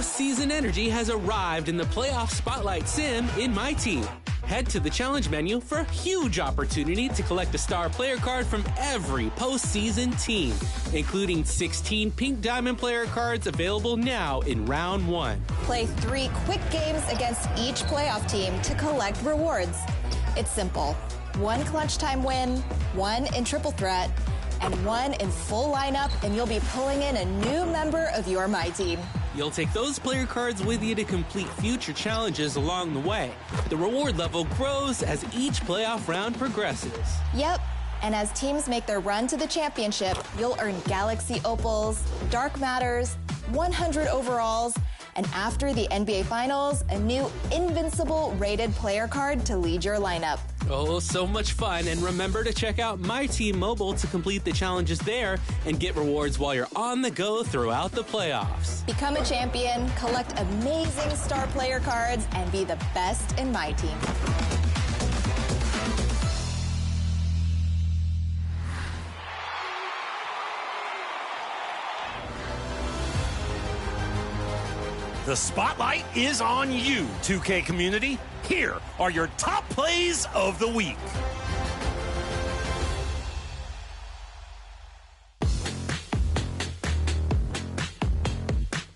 postseason energy has arrived in the Playoff Spotlight Sim in My Team. Head to the challenge menu for a huge opportunity to collect a star player card from every postseason team, including 16 Pink Diamond player cards available now in round 1. Play 3 quick games against each playoff team to collect rewards. It's simple. 1 clutch time win, 1 in triple threat, and 1 in full lineup, and you'll be pulling in a new member of your My Team. You'll take those player cards with you to complete future challenges along the way. The reward level grows as each playoff round progresses. Yep, and as teams make their run to the championship, you'll earn Galaxy Opals, Dark Matters, 100 overalls, and after the NBA Finals, a new Invincible rated player card to lead your lineup. Oh, so much fun. And remember to check out My Team Mobile to complete the challenges there and get rewards while you're on the go throughout the playoffs. Become a champion, collect amazing star player cards, and be the best in My Team. The spotlight is on you, 2K community. Here are your top plays of the week.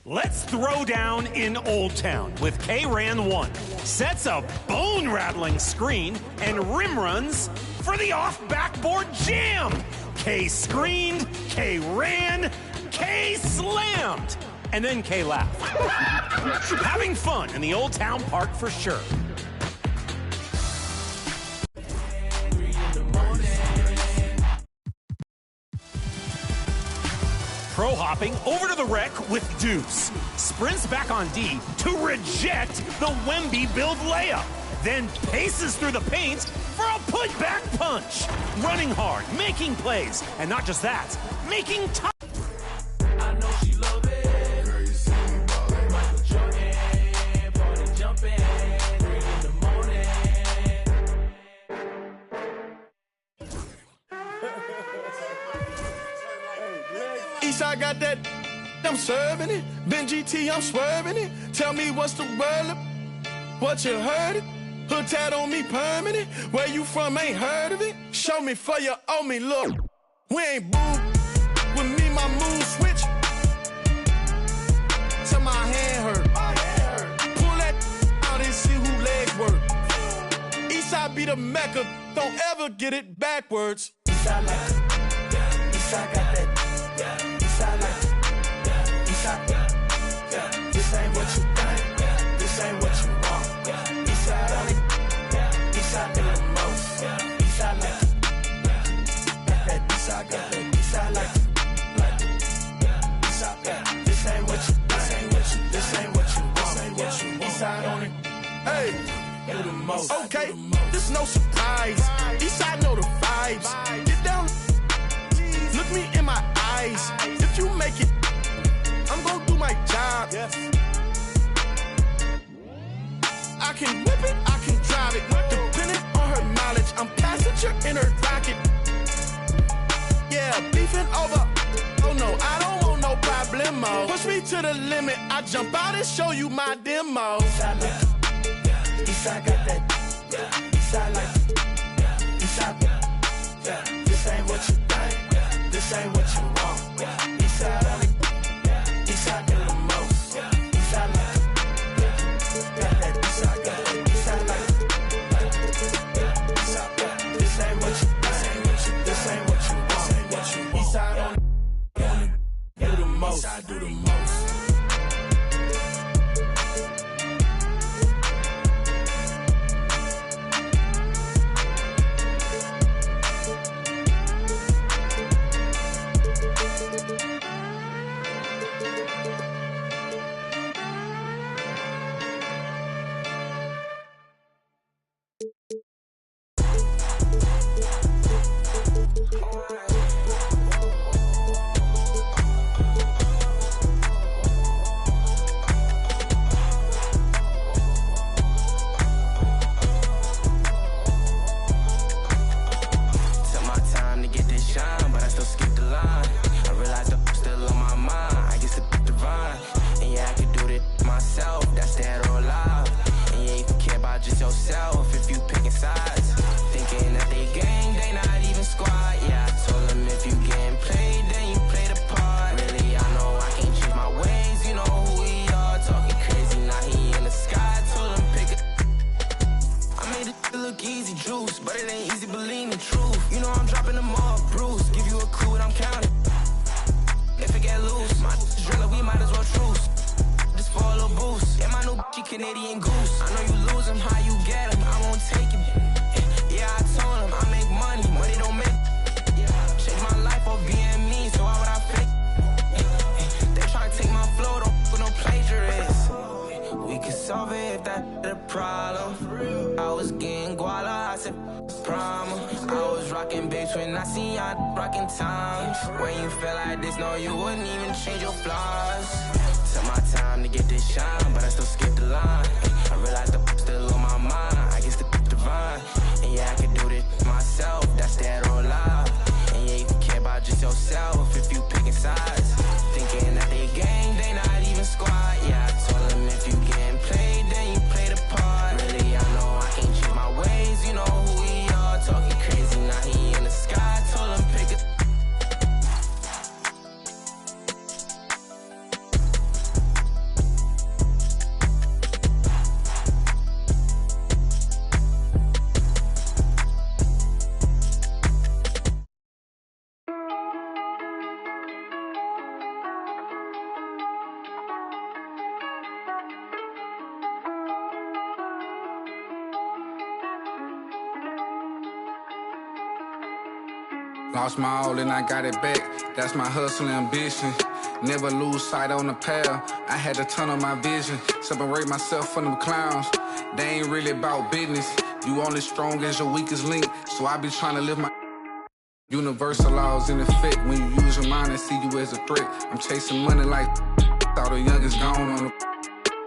Let's throw down in Old Town with K-Ran 1. Sets a bone-rattling screen and rim runs for the off-backboard jam. K screened, K ran, K slammed. And then K laughed. Having fun in the Old Town Park for sure. Pro hopping over to the wreck with Deuce. Sprints back on D to reject the Wemby build layup. Then paces through the paint for a putback punch. Running hard, making plays, and not just that, making time. Eastside got that, I'm serving it. Ben GT, I'm swerving it. Tell me what's the word, what you heard it. Hood tat on me permanent. Where you from, ain't heard of it. Show me for you, owe me, look. We ain't boo. With me, my mood switch. Till my hand hurt. Pull that out and see who legs work. Eastside be the Mecca, don't ever get it backwards. Eastside like it. Eastside got that. Eastside like it. Eastside, this ain't what you think. This ain't what you want. Eastside on it. Eastside do the most. Eastside like it. Got that Eastside, got that Eastside like it. Eastside, this ain't what you, this ain't what you, this ain't what you want. This ain't what you want. Eastside on it. Hey, do the most. Okay, this no surprise. Eastside know the vibes. Get down. Look me in my eyes. If you make it, I'm gonna do my job. Yes. I can whip it, I can drive it. Depending on her mileage, I'm passenger in her rocket. Yeah, beefing over. Oh no, I don't want no problemo. Push me to the limit, I jump out and show you my demo. Eastside like it. Eastside got that. Eastside like it. Eastside, this ain't what you think. This ain't what you want. Eastside on it. Eastside do the most. Eastside like it. Got that Eastside, got that Eastside like it. Eastside, this ain't what you, this ain't what you, this ain't what you want. Eastside on it. Do the most. Eastside do the most. look easy, juice, but it ain't easy believing the truth. You know I'm dropping them all, Bruce. Give you a clue what I'm counting. If it get loose, my driller, we might as well truce. Just for a little boost. Yeah, my new she Canadian goose. I know you lose him, how you get him? I won't take him. Yeah, I told him I make money, money don't make. Change my life or being me, so why would I fake? They try to take my flow, don't with no plagiarists. We could solve it if that's the problem. I was getting guala, I said problem. I was rocking babes when I see y'all rocking times. When you feel like this, no, you wouldn't even change your flaws. Took my time to get this shine, but I still skip the line. I realized the still on my mind. I guess the divine. And yeah, I can do this myself. That's dead or alive. And yeah, you can care about just yourself if you picking sides. Thinking that they gang, they not even squad. Yeah, I told them if you getting played, then you play the part. Really, I know I can't change my ways. You know who we are. Talking crazy, now he in the sky. Told him pick it. Lost my all and I got it back. That's my hustle ambition. Never lose sight on the path. I had to turn on my vision. Separate myself from them clowns. They ain't really about business. You only strong as your weakest link. So I be trying to live my universal laws in effect. When you use your mind and see you as a threat. I'm chasing money like thought the youngest gone on the.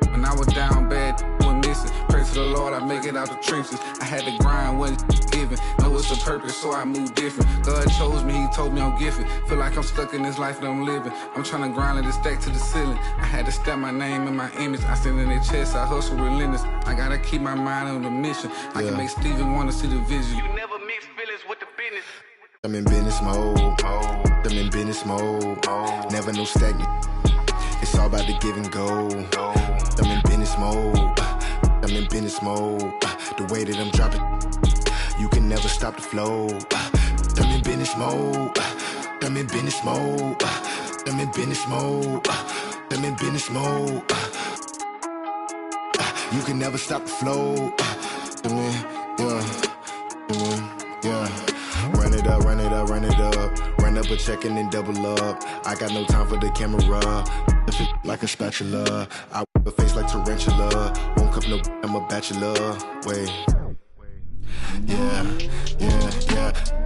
When I was down bad, was missing. Pray to the Lord, I make it out the trenches. I had to grind, wasn't given. Know it's a purpose, so I move different. God chose me, he told me I'm gifted. Feel like I'm stuck in this life that I'm living. I'm trying to grind and stack to the ceiling. I had to stamp my name and my image. I stand in their chest, I hustle relentless. I gotta keep my mind on the mission. I can make Steven wanna see the vision. You never mix feelings with the business. I'm in business mode. I'm in business mode. Never no stagnant. It's all about the give and go. I'm in business mode. I'm in business mode. The way that I'm dropping, you can never stop the flow. I'm in business mode. I'm in business mode. I'm in business mode. I'm in business mode. You can never stop the flow. Yeah. Run it up, run it up, run it up. Run up a check and then double up. I got no time for the camera. Like a spatula. I whip a face like tarantula. Won't cup no, I'm a bachelor. Wait. Yeah.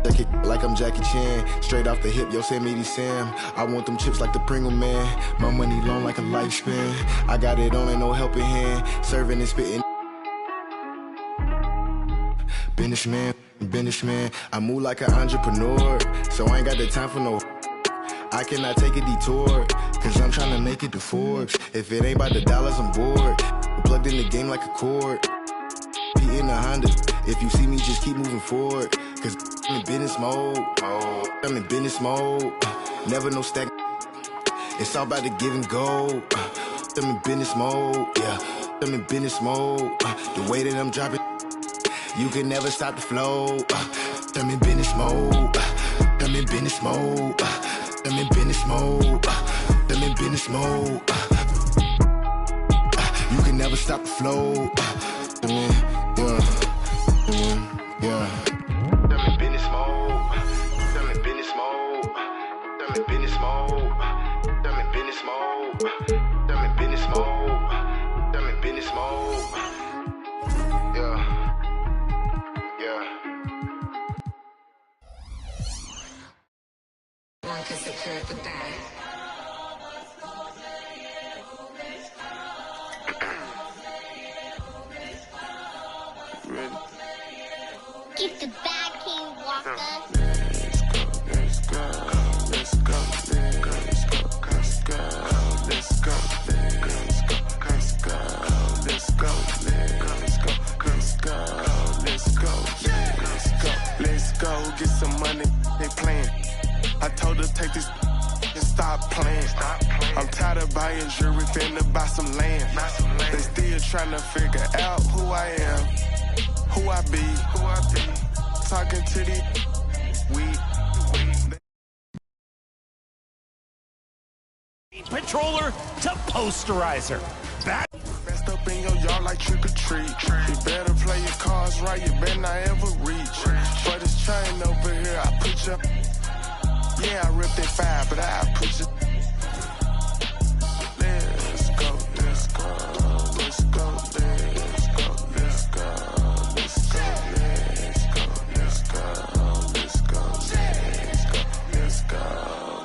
That kick like I'm Jackie Chan. Straight off the hip, Yosemite Sam. I want them chips like the Pringle Man. My money long like a lifespan. I got it on and no helping hand. Serving and spitting. Businessman, I move like an entrepreneur, so I ain't got the time for no. I cannot take a detour, cause I'm trying to make it to Forbes. If it ain't about the dollars, I'm bored. I'm plugged in the game like a cord. Be in a Honda. If you see me, just keep moving forward, cause I'm in business mode. I'm in business mode. Never no stack. It's all about the give and go. I'm in business mode. Yeah, I'm in business mode. The way that I'm dropping, you can never stop the flow. I'm in business mode. I'm in business mode. I'm in business mode. I'm in business mode. You can never stop the flow. Yeah. I'm in business mode. I'm in business mode. I'm in business mode. I'm in business mode. I'm in business mode. I'm in business mode. Yeah. One can secure the day. Keep the bag, King Walker. Let's go. Let's go. Let's go. Let's go. Let's go. Let's go. Let's go. Let's go. Let's go. Let's go. Get some money. They playing. I told her take this and stop playing. I'm tired of buying jewelry, finna buy some land. They still trying to figure out who I am. who I be. Talking to the weed. Patroller to posterizer. Messed up in your yard like trick or treat. You better play your cards right, you better not ever reach. For this chain over here, I put you. Yeah, I ripped it 5, but I put you. Let's go, let's go, let's go, let's go, let's go, let's go, let's go, let's go, let's go, let's go,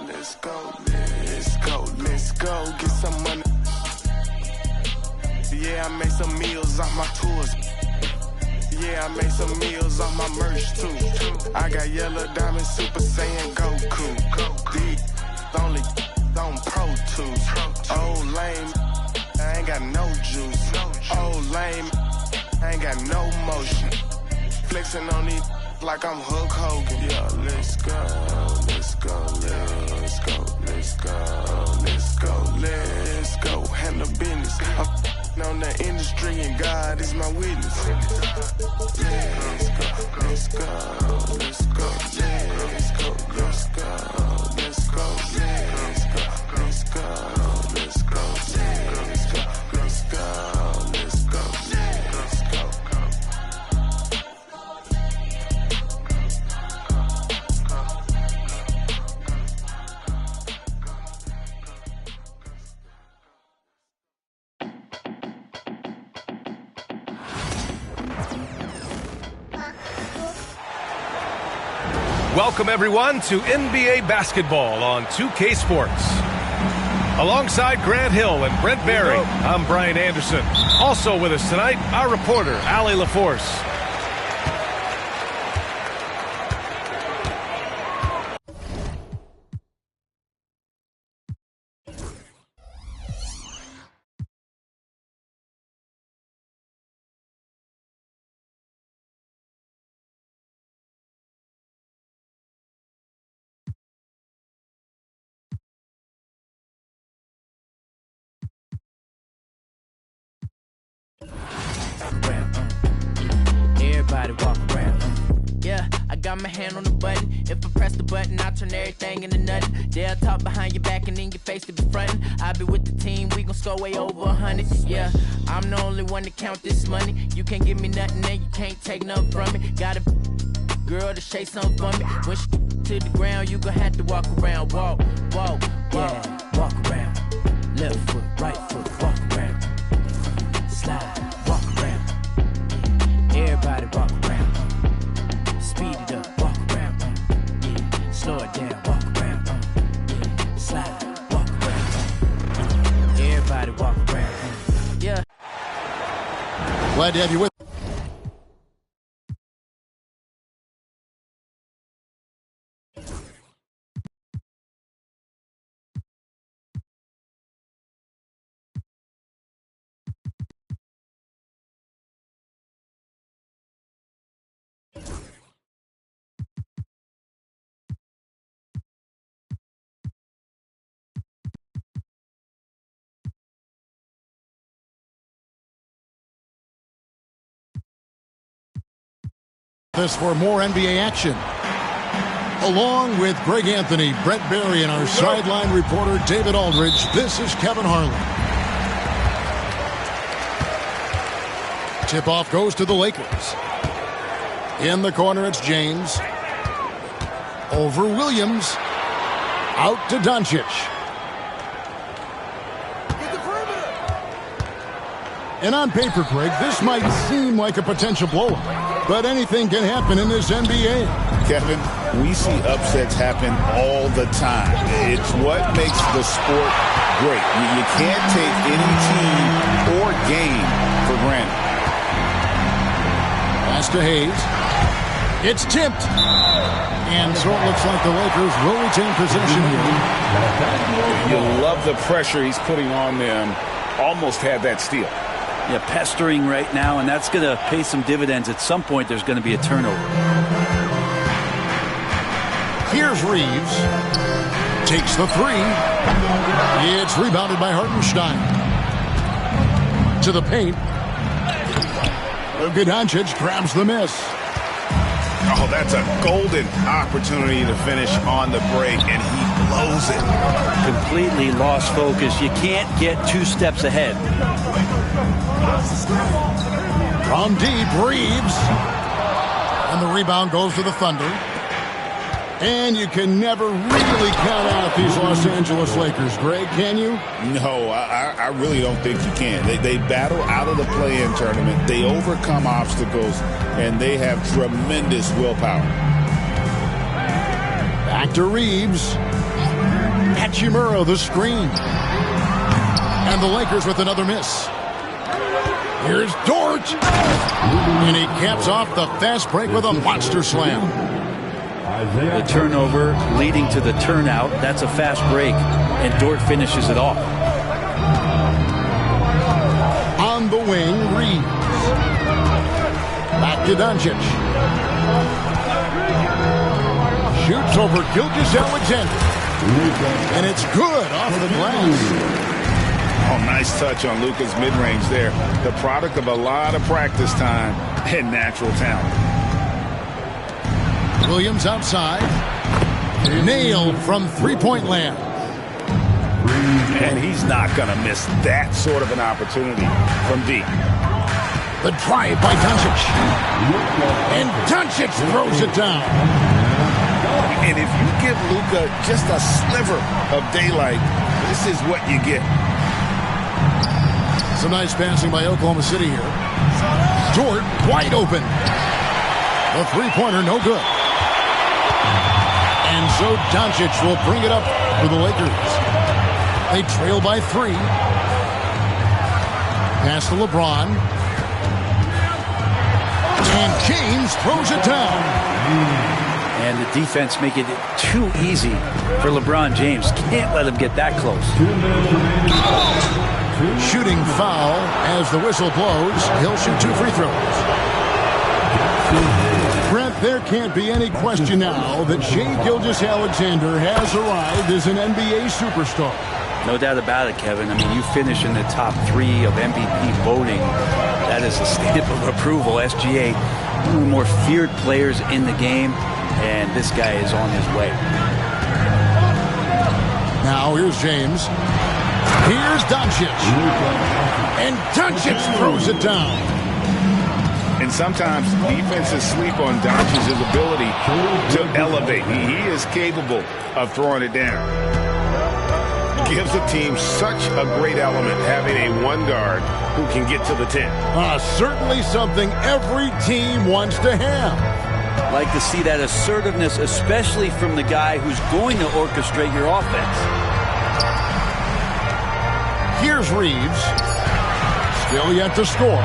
let's go, let's go, let's go, get some money. Yeah, I made some meals off my tours. Yeah, I made some meals off my merch too. I got yellow diamond Super Saiyan Goku. These only on Pro Tools. Oh lame, I ain't got no juice. Oh lame, I ain't got no motion. Flexing on these like I'm Hulk Hogan. Yeah, let's go, let's go, let's go, let's go, let's go, let's go. Handle business. I'm on the industry and God is my witness. Let's go, let's go, let's go, let's go, let's go, let's go, let's go, let's go, let's go, let's go, let's go, let's go, let's go. Welcome, everyone, to NBA basketball on 2K Sports. Alongside Grant Hill and Brent Barry, I'm Brian Anderson. Also with us tonight, our reporter, Allie LaForce. Everybody walk around. Yeah, I got my hand on the button. If I press the button, I turn everything into nothing. They'll talk behind your back and in your face to be frontin'. I be with the team, we gon' score way over 100. Yeah, I'm the only one to count this money. You can't give me nothing and you can't take nothing from me. Got a girl to shake something for me. When she to the ground, you gon' have to walk around. Walk, walk, yeah, walk around. Left foot, right foot, walk around. Slide, walk around. Everybody walk around. Speed it up, walk around. Yeah, slow it down, walk around. Yeah, slide, walk around. Everybody walk around. Yeah. Glad to have you with. This for more NBA action. Along with Greg Anthony, Brent Barry, and our sideline reporter David Aldridge, this is Kevin Harlan. Tip-off goes to the Lakers. In the corner, it's James. Over Williams. Out to Doncic. And on paper, Greg, this might seem like a potential blowout, but anything can happen in this NBA. Kevin, we see upsets happen all the time. It's what makes the sport great. You can't take any team or game for granted. Pass to Hayes. It's tipped. And so it looks like the Lakers will retain possession here. You love the pressure he's putting on them. Almost had that steal. Yeah, pestering right now, and that's going to pay some dividends. At some point, there's going to be a turnover. Here's Reeves. Takes the three. It's rebounded by Hartenstein. To the paint. Luka Doncic grabs the miss. Oh, that's a golden opportunity to finish on the break, and he blows it. Completely lost focus. You can't get 2 steps ahead. From deep, Reeves. And the rebound goes to the Thunder. And you can never really count out these Los Angeles Lakers, Greg, can you? No, I really don't think you can. They battle out of the play-in tournament. They overcome obstacles, and they have tremendous willpower. Back to Reeves. Hachimura, the screen. And the Lakers with another miss. Here's Dort. And he caps off the fast break with a monster slam. The turnover leading to the turnout. That's a fast break, and Dort finishes it off. On the wing, Reeves. Back to Doncic. Shoots over Gilgeous-Alexander. And it's good off the glass. Oh, nice touch on Luka's mid-range there. The product of a lot of practice time and natural talent. Williams outside. Nailed from three-point land. And he's not going to miss that sort of an opportunity from deep. The drive by Doncic. And Doncic throws it down. And if you give Luka just a sliver of daylight, this is what you get. Some nice passing by Oklahoma City here. Dort wide open. The three-pointer no good. And so Doncic will bring it up for the Lakers. They trail by 3. Pass to LeBron. And James throws it down. And the defense making it too easy for LeBron James. Can't let him get that close. Shooting foul as the whistle blows. He'll shoot 2 free throws. Brent, there can't be any question now that Shai Gilgeous-Alexander has arrived as an NBA superstar. No doubt about it, Kevin. I mean, you finish in the top 3 of MVP voting. That is a stamp of approval. SGA, one of the more feared players in the game, and this guy is on his way. Now here's James. Here's Doncic. And Doncic throws it down. And sometimes defenses sleep on Doncic's ability to elevate. He is capable of throwing it down. Gives the team such a great element having a one guard who can get to the 10. Certainly something every team wants to have. Like to see that assertiveness, especially from the guy who's going to orchestrate your offense. Here's Reeves. Still yet to score.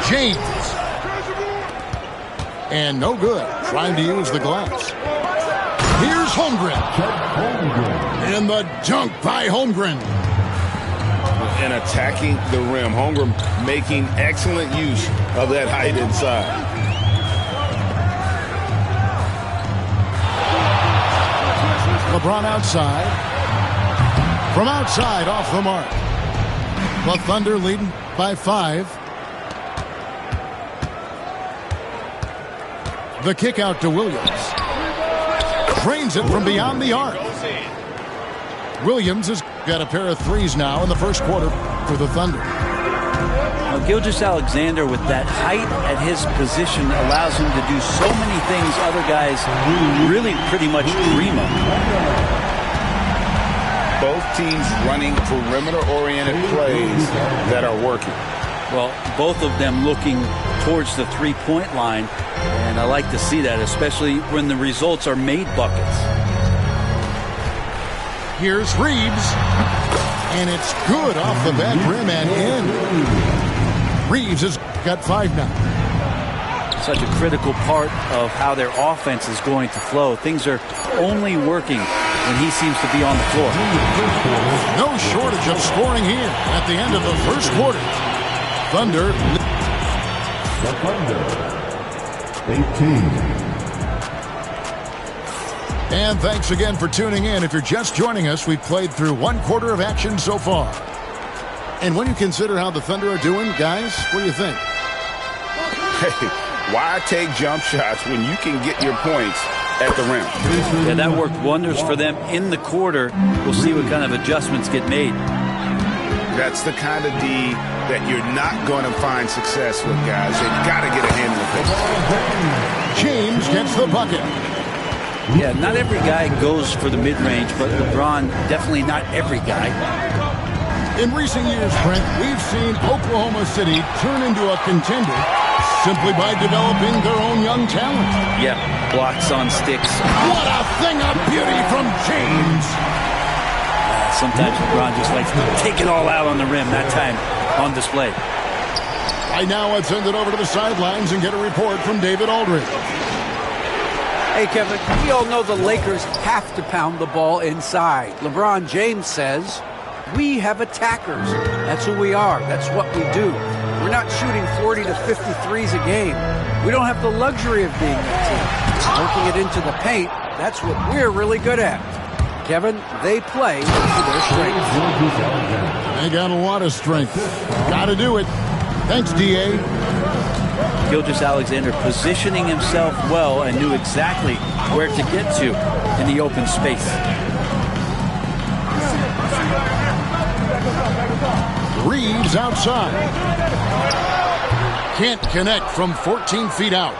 James. And no good. Trying to use the glass. Here's Holmgren. And the dunk by Holmgren. And attacking the rim. Holmgren making excellent use of that height inside. LeBron outside. From outside, off the mark. The Thunder leading by 5. The kick out to Williams. Drains it from beyond the arc. Williams has got a pair of threes now in the first quarter for the Thunder. Now, Gilgeous-Alexander, with that height at his position, allows him to do so many things other guys really pretty much dream of. Both teams running perimeter-oriented plays that are working. Well, both of them looking towards the three-point line, and I like to see that, especially when the results are made buckets. Here's Reeves, and it's good off the back rim and in. Reeves has got 5 now. Such a critical part of how their offense is going to flow. Things are only working when he seems to be on the floor. No shortage of scoring here at the end of the first quarter. Thunder. The Thunder, 18. And thanks again for tuning in. If you're just joining us, we've played through 1 quarter of action so far. And when you consider how the Thunder are doing, guys, what do you think? Hey, why take jump shots when you can get your points at the rim? Yeah, that worked wonders for them in the quarter. We'll see what kind of adjustments get made. That's the kind of D that you're not going to find success with, guys. They've got to get a handle of it. James gets the bucket. Yeah, not every guy goes for the mid-range, but LeBron, definitely not every guy. In recent years, Brent, we've seen Oklahoma City turn into a contender simply by developing their own young talent. Yeah, blocks on sticks. What a thing of beauty from James! Sometimes LeBron just likes to take it all out on the rim, that time on display. Right now, let's send it over to the sidelines and get a report from David Aldridge. Hey, Kevin, we all know the Lakers have to pound the ball inside. LeBron James says, we have attackers. That's who we are. That's what we do. We're not shooting 40 to 53s a game. We don't have the luxury of being that team. Working it into the paint, that's what we're really good at. Kevin, they play to their strengths. They got a lot of strength. Got to do it. Thanks, D.A. Gilgeous-Alexander positioning himself well and knew exactly where to get to in the open space. Reeves outside. Can't connect from 14 feet out.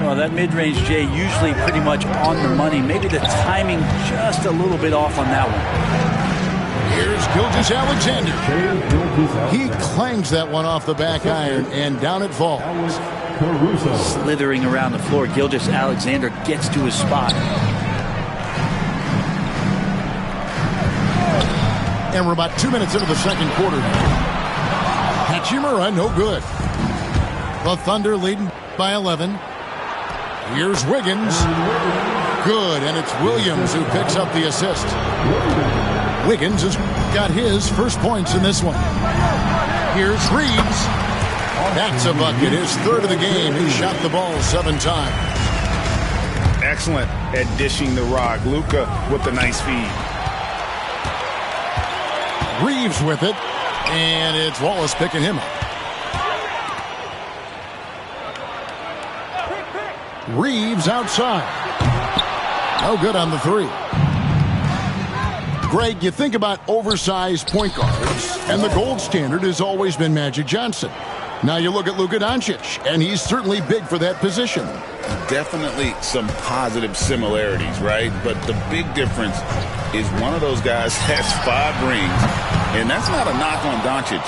Well, that mid-range, Jay, usually pretty much on the money. Maybe the timing just a little bit off on that one. Here's Gilgeous-Alexander. He clangs that one off the back iron, and down it falls. Slithering around the floor, Gilgeous-Alexander gets to his spot. And we're about 2 minutes into the second quarter. Hachimura, no good. The Thunder leading by 11. Here's Wiggins. Good, and it's Williams who picks up the assist. Wiggins has got his first points in this one. Here's Reeves. That's a bucket, his third of the game. He shot the ball 7 times. Excellent at dishing the rock. Luka with the nice feed. Reeves with it, and it's Wallace picking him up. Reeves outside. No good on the three. Greg, you think about oversized point guards, and the gold standard has always been Magic Johnson. Now you look at Luka Doncic, and he's certainly big for that position. Definitely some positive similarities, right? But the big difference is one of those guys has 5 rings, and that's not a knock on Doncic.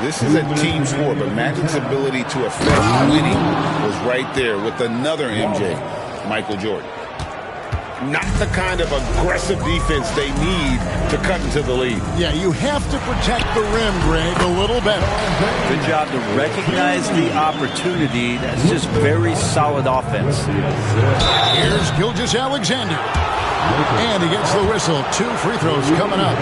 This is a team sport, but Magic's ability to affect winning was right there with another MJ, Michael Jordan. Not the kind of aggressive defense they need to cut into the lead. Yeah, you have to protect the rim, Greg, a little better. Good job to recognize the opportunity. That's just very solid offense. Here's Gilgeous-Alexander. And he gets the whistle. 2 free throws coming up.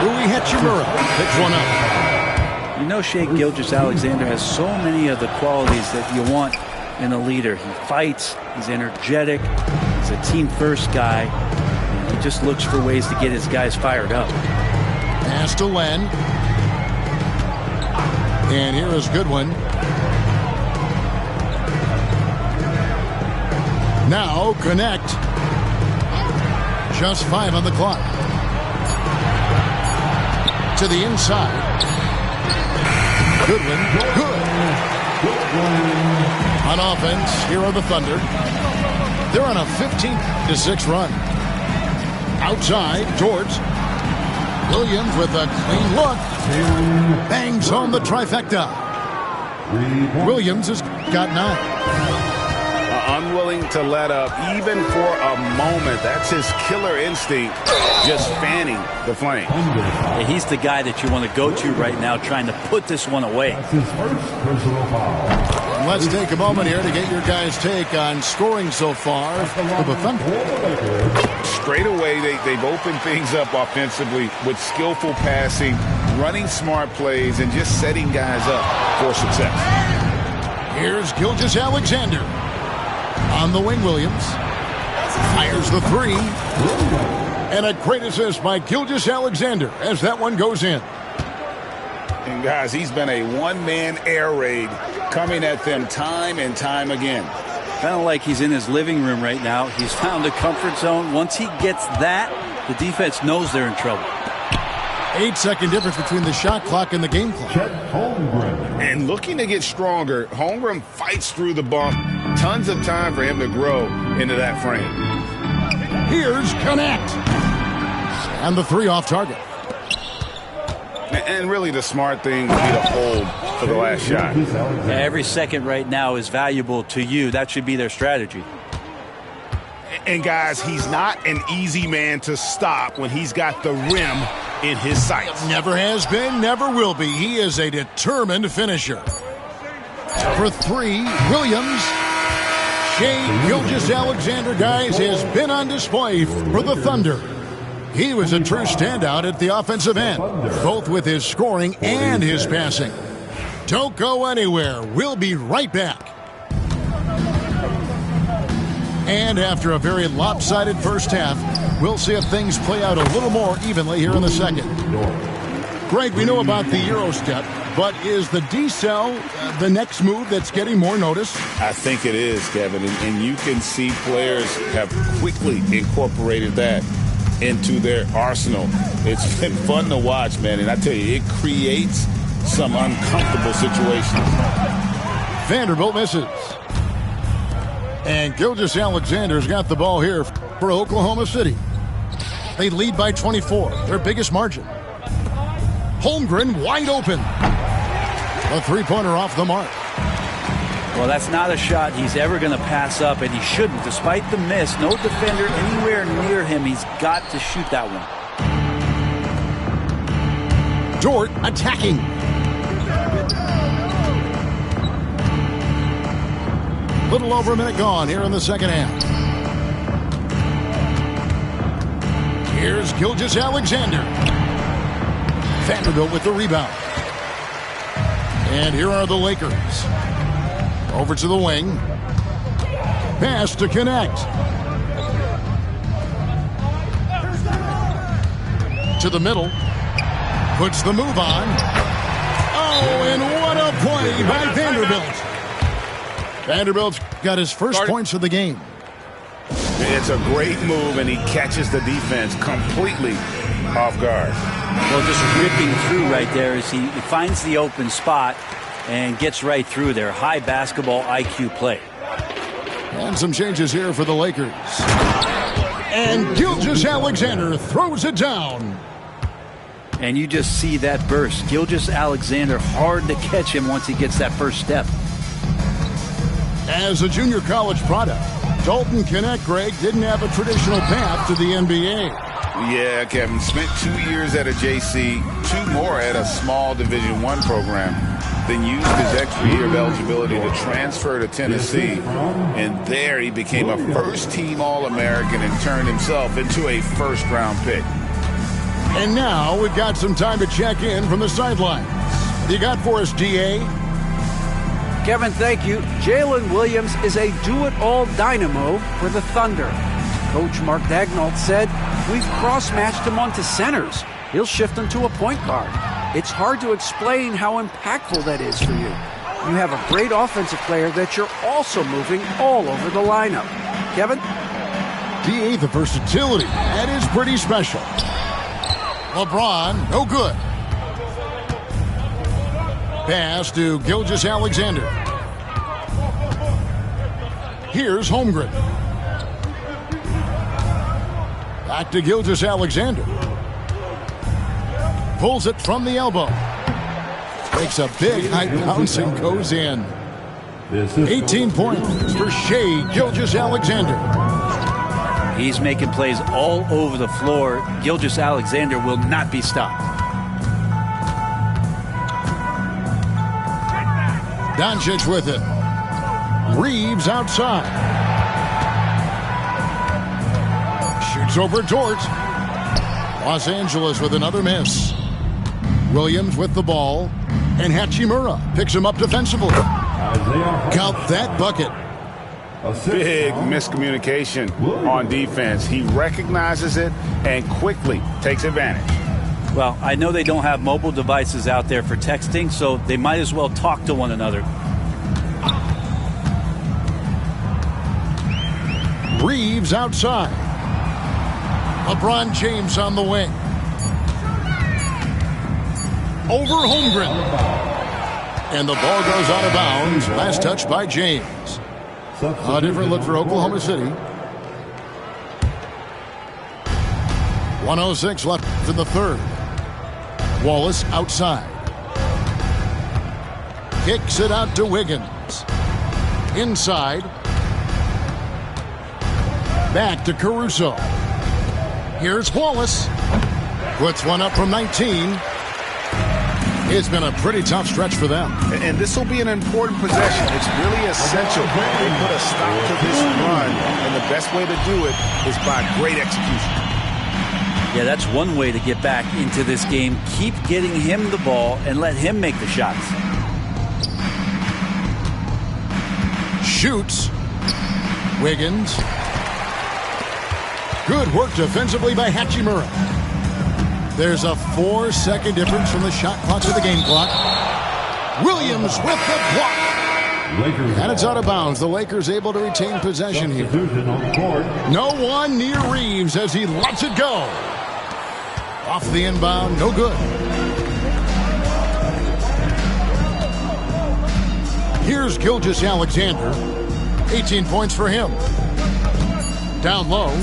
Rui Hachimura picks one up. You know, Shai Gilgeous-Alexander has so many of the qualities that you want in a leader. He fights, he's energetic, he's a team-first guy. He just looks for ways to get his guys fired up. Pass to Len. And here is Goodwin. Now connect. Just 5 on the clock. To the inside. Goodwin. Good. On offense, here are the Thunder. They're on a 15-6 run. Outside, George. Williams with a clean look. Bangs home the trifecta. Williams has got 9. Unwilling to let up even for a moment. That's his killer instinct, just fanning the flame. Yeah, he's the guy that you want to go to right now, trying to put this one away. Let's take a moment here to get your guys' take on scoring so far for the Thunder. Straight away, they've opened things up offensively with skillful passing, running smart plays, and just setting guys up for success. Here's Gilgeous-Alexander. On the wing, Williams fires the 3. And a great assist by Gilgeous-Alexander as that one goes in. And guys, he's been a one-man air raid coming at them time and time again. Kind of like he's in his living room right now. He's found a comfort zone. Once he gets that, the defense knows they're in trouble. 8-second difference between the shot clock and the game clock. And looking to get stronger, Holmgren fights through the bump. Tons of time for him to grow into that frame. Here's Connect. And the 3 off target. And really the smart thing would be to hold for the last shot. Yeah, every second right now is valuable to you. That should be their strategy. And guys, he's not an easy man to stop when he's got the rim in his sights. Never has been, never will be. He is a determined finisher. For 3, Williams. Shai Gilgeous-Alexander, guys, has been on display for the Thunder. He was a true standout at the offensive end, both with his scoring and his passing. Don't go anywhere. We'll be right back. And after a very lopsided first half, we'll see if things play out a little more evenly here in the second. Greg, we know about the Euro step, but is the decel the next move that's getting more notice? I think it is, Kevin, and you can see players have quickly incorporated that into their arsenal. It's been fun to watch, man, and I tell you, it creates some uncomfortable situations. Vanderbilt misses. And Gilgeous-Alexander's got the ball here for Oklahoma City. They lead by 24, their biggest margin. Holmgren wide open. A 3-pointer off the mark. Well, that's not a shot he's ever going to pass up, and he shouldn't. Despite the miss, no defender anywhere near him. He's got to shoot that one. Dort attacking. Little over a minute gone here in the second half. Here's Gilgeous-Alexander. Vanderbilt with the rebound. And here are the Lakers. Over to the wing. Pass to Connect. To the middle. Puts the move on. Oh, and what a play by Vanderbilt. Vanderbilt's got his first points of the game. It's a great move, and he catches the defense completely off guard. Well, just ripping through right there as he finds the open spot and gets right through there. High basketball IQ play. And some changes here for the Lakers. And Gilgeous-Alexander throws it down. And you just see that burst. Gilgeous-Alexander, hard to catch him once he gets that first step. As a junior college product, Dalton Connect, Greg, didn't have a traditional path to the NBA. Yeah, Kevin, spent 2 years at a JC, 2 more at a small Division I program, then used his extra year of eligibility to transfer to Tennessee, and there he became a first-team All-American and turned himself into a first-round pick. And now we've got some time to check in from the sidelines. What do you got for us, DA? Kevin, thank you. Jalen Williams is a do-it-all dynamo for the Thunder. Coach Mark Daigneault said, "We've cross-matched him onto centers. He'll shift him to a point guard. It's hard to explain how impactful that is for you. You have a great offensive player that you're also moving all over the lineup." Kevin? DA, the versatility. That is pretty special. LeBron, no good. Pass to Gilgeous-Alexander. Here's Holmgren. Back to Gilgeous-Alexander. Pulls it from the elbow. Makes a big high bounce and goes in. 18 points for Shai Gilgeous-Alexander. He's making plays all over the floor. Gilgeous-Alexander will not be stopped. Doncic with it. Reeves outside. Shoots over Dort. Los Angeles with another miss. Williams with the ball. And Hachimura picks him up defensively. Count that bucket. Big miscommunication on defense. He recognizes it and quickly takes advantage. Well, I know they don't have mobile devices out there for texting, so they might as well talk to one another. Reeves outside. LeBron James on the wing. Over Holmgren. And the ball goes out of bounds. Last touch by James. A different look for Oklahoma City. 1:06 left in the third. Wallace outside. Kicks it out to Wiggins. Inside. Back to Caruso. Here's Wallace. Puts one up from 19. It's been a pretty tough stretch for them. And this will be an important possession. It's really essential. They put a stop to this run, and the best way to do it is by great execution. Yeah, that's one way to get back into this game. Keep getting him the ball and let him make the shots. Shoots. Wiggins. Good work defensively by Hachimura. There's a 4-second difference from the shot clock to the game clock. Williams with the block. And it's out of bounds. The Lakers able to retain possession here. No one near Reeves as he lets it go. Off the inbound, no good. Here's Gilgeous-Alexander. 18 points for him. Down low.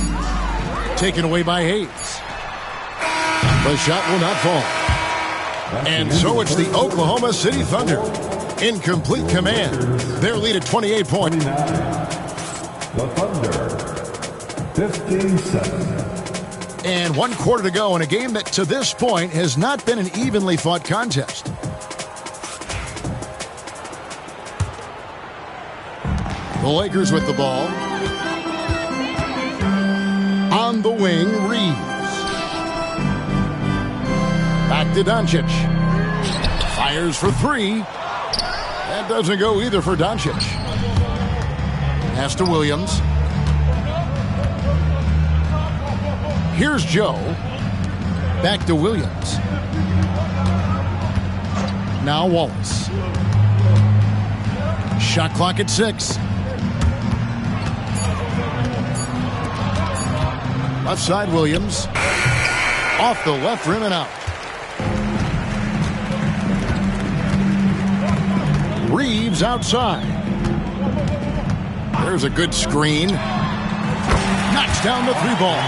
Taken away by Hayes. The shot will not fall. And so it's the Oklahoma City Thunder in complete command. Their lead at 28 points. The Thunder, 15-7. And 1 quarter to go in a game that to this point has not been an evenly fought contest. The Lakers with the ball. On the wing, Reeves. Back to Doncic. Fires for three. That doesn't go either for Doncic. Pass to Williams. Here's Joe. Back to Williams. Now Wallace. Shot clock at 6. Left side Williams. Off the left rim and out. Reeves outside. There's a good screen. Knocks down the 3-ball.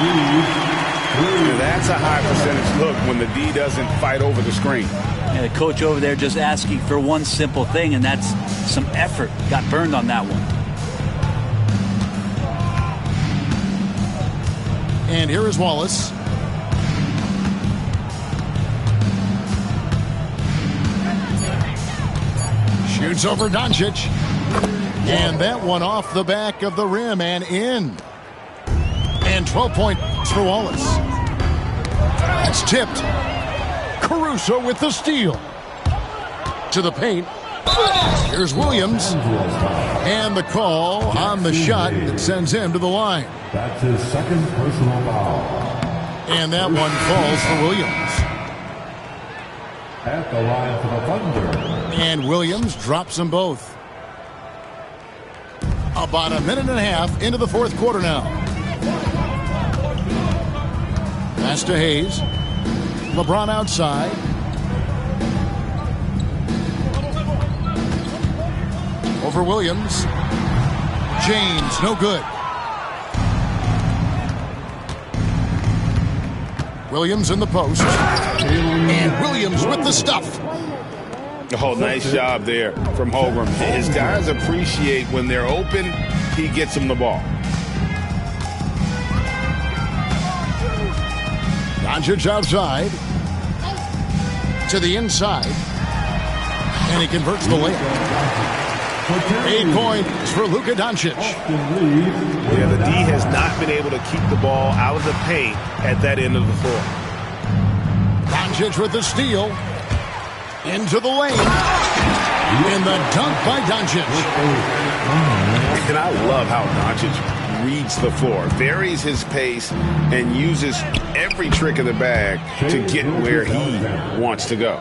That's a high percentage look when the D doesn't fight over the screen. Yeah, the coach over there just asking for one simple thing, and that's some effort. Got burned on that one. And here is Wallace. Shoots over Doncic. And that one off the back of the rim and in. And 12 points for Wallace. That's tipped. Caruso with the steal. To the paint. Here's Williams. And the call on the shot that sends him to the line. That's his second personal foul. And that one falls for Williams. At the line for the Thunder. And Williams drops them both. About a minute and a half into the fourth quarter now. Pass to Hayes. LeBron outside. Over Williams. James, no good. Williams in the post. And Williams with the stuff. Oh, nice job there from Holmgren. His guys appreciate when they're open, he gets them the ball. Doncic outside. To the inside. And he converts the layup. 8 points for Luka Doncic. Yeah, the D has not been able to keep the ball out of the paint at that end of the floor. Doncic with the steal. Into the lane. And the dunk by Doncic. And I love how Doncic reads the floor, varies his pace, and uses every trick of the bag to get where he wants to go.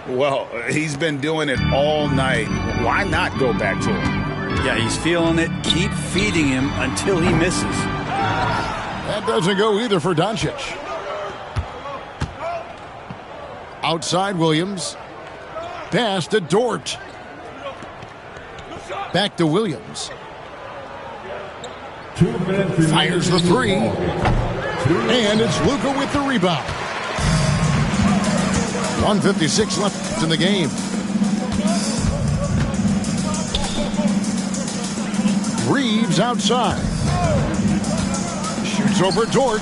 Well, he's been doing it all night. Why not go back to him? Yeah, he's feeling it. Keep feeding him until he misses. That doesn't go either for Doncic. Outside Williams. Pass to Dort. Back to Williams. Fires the three. And it's Luka with the rebound. 1:56 left in the game. Reeves outside. Shoots over Dort.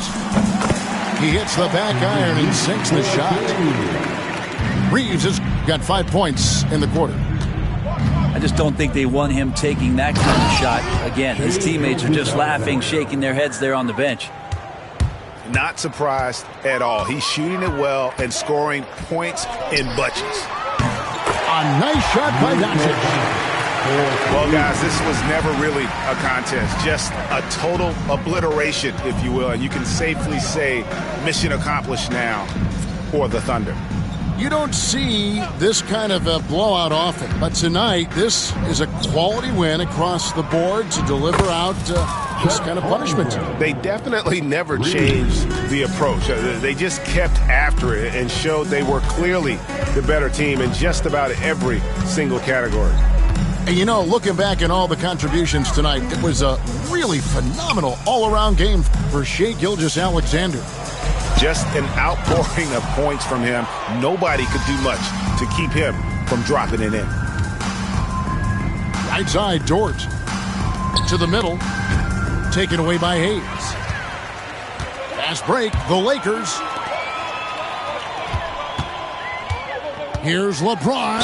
He hits the back iron and sinks the shot. Reeves has got 5 points in the quarter. I just don't think they want him taking that kind of shot. Again, his teammates are just laughing, shaking their heads there on the bench. Not surprised at all. He's shooting it well and scoring points in bunches. A nice shot by Doncic. Well, guys, this was never really a contest. Just a total obliteration, if you will. And you can safely say mission accomplished now for the Thunder. You don't see this kind of a blowout often, but tonight this is a quality win across the board to deliver out this kind of punishment. They definitely never changed the approach. They just kept after it and showed they were clearly the better team in just about every single category. And you know, looking back at all the contributions tonight, it was a really phenomenal all-around game for Shai Gilgeous-Alexander. Just an outpouring of points from him. Nobody could do much to keep him from dropping it in. Right side, Dort. To the middle. Taken away by Hayes. Fast break, the Lakers. Here's LeBron.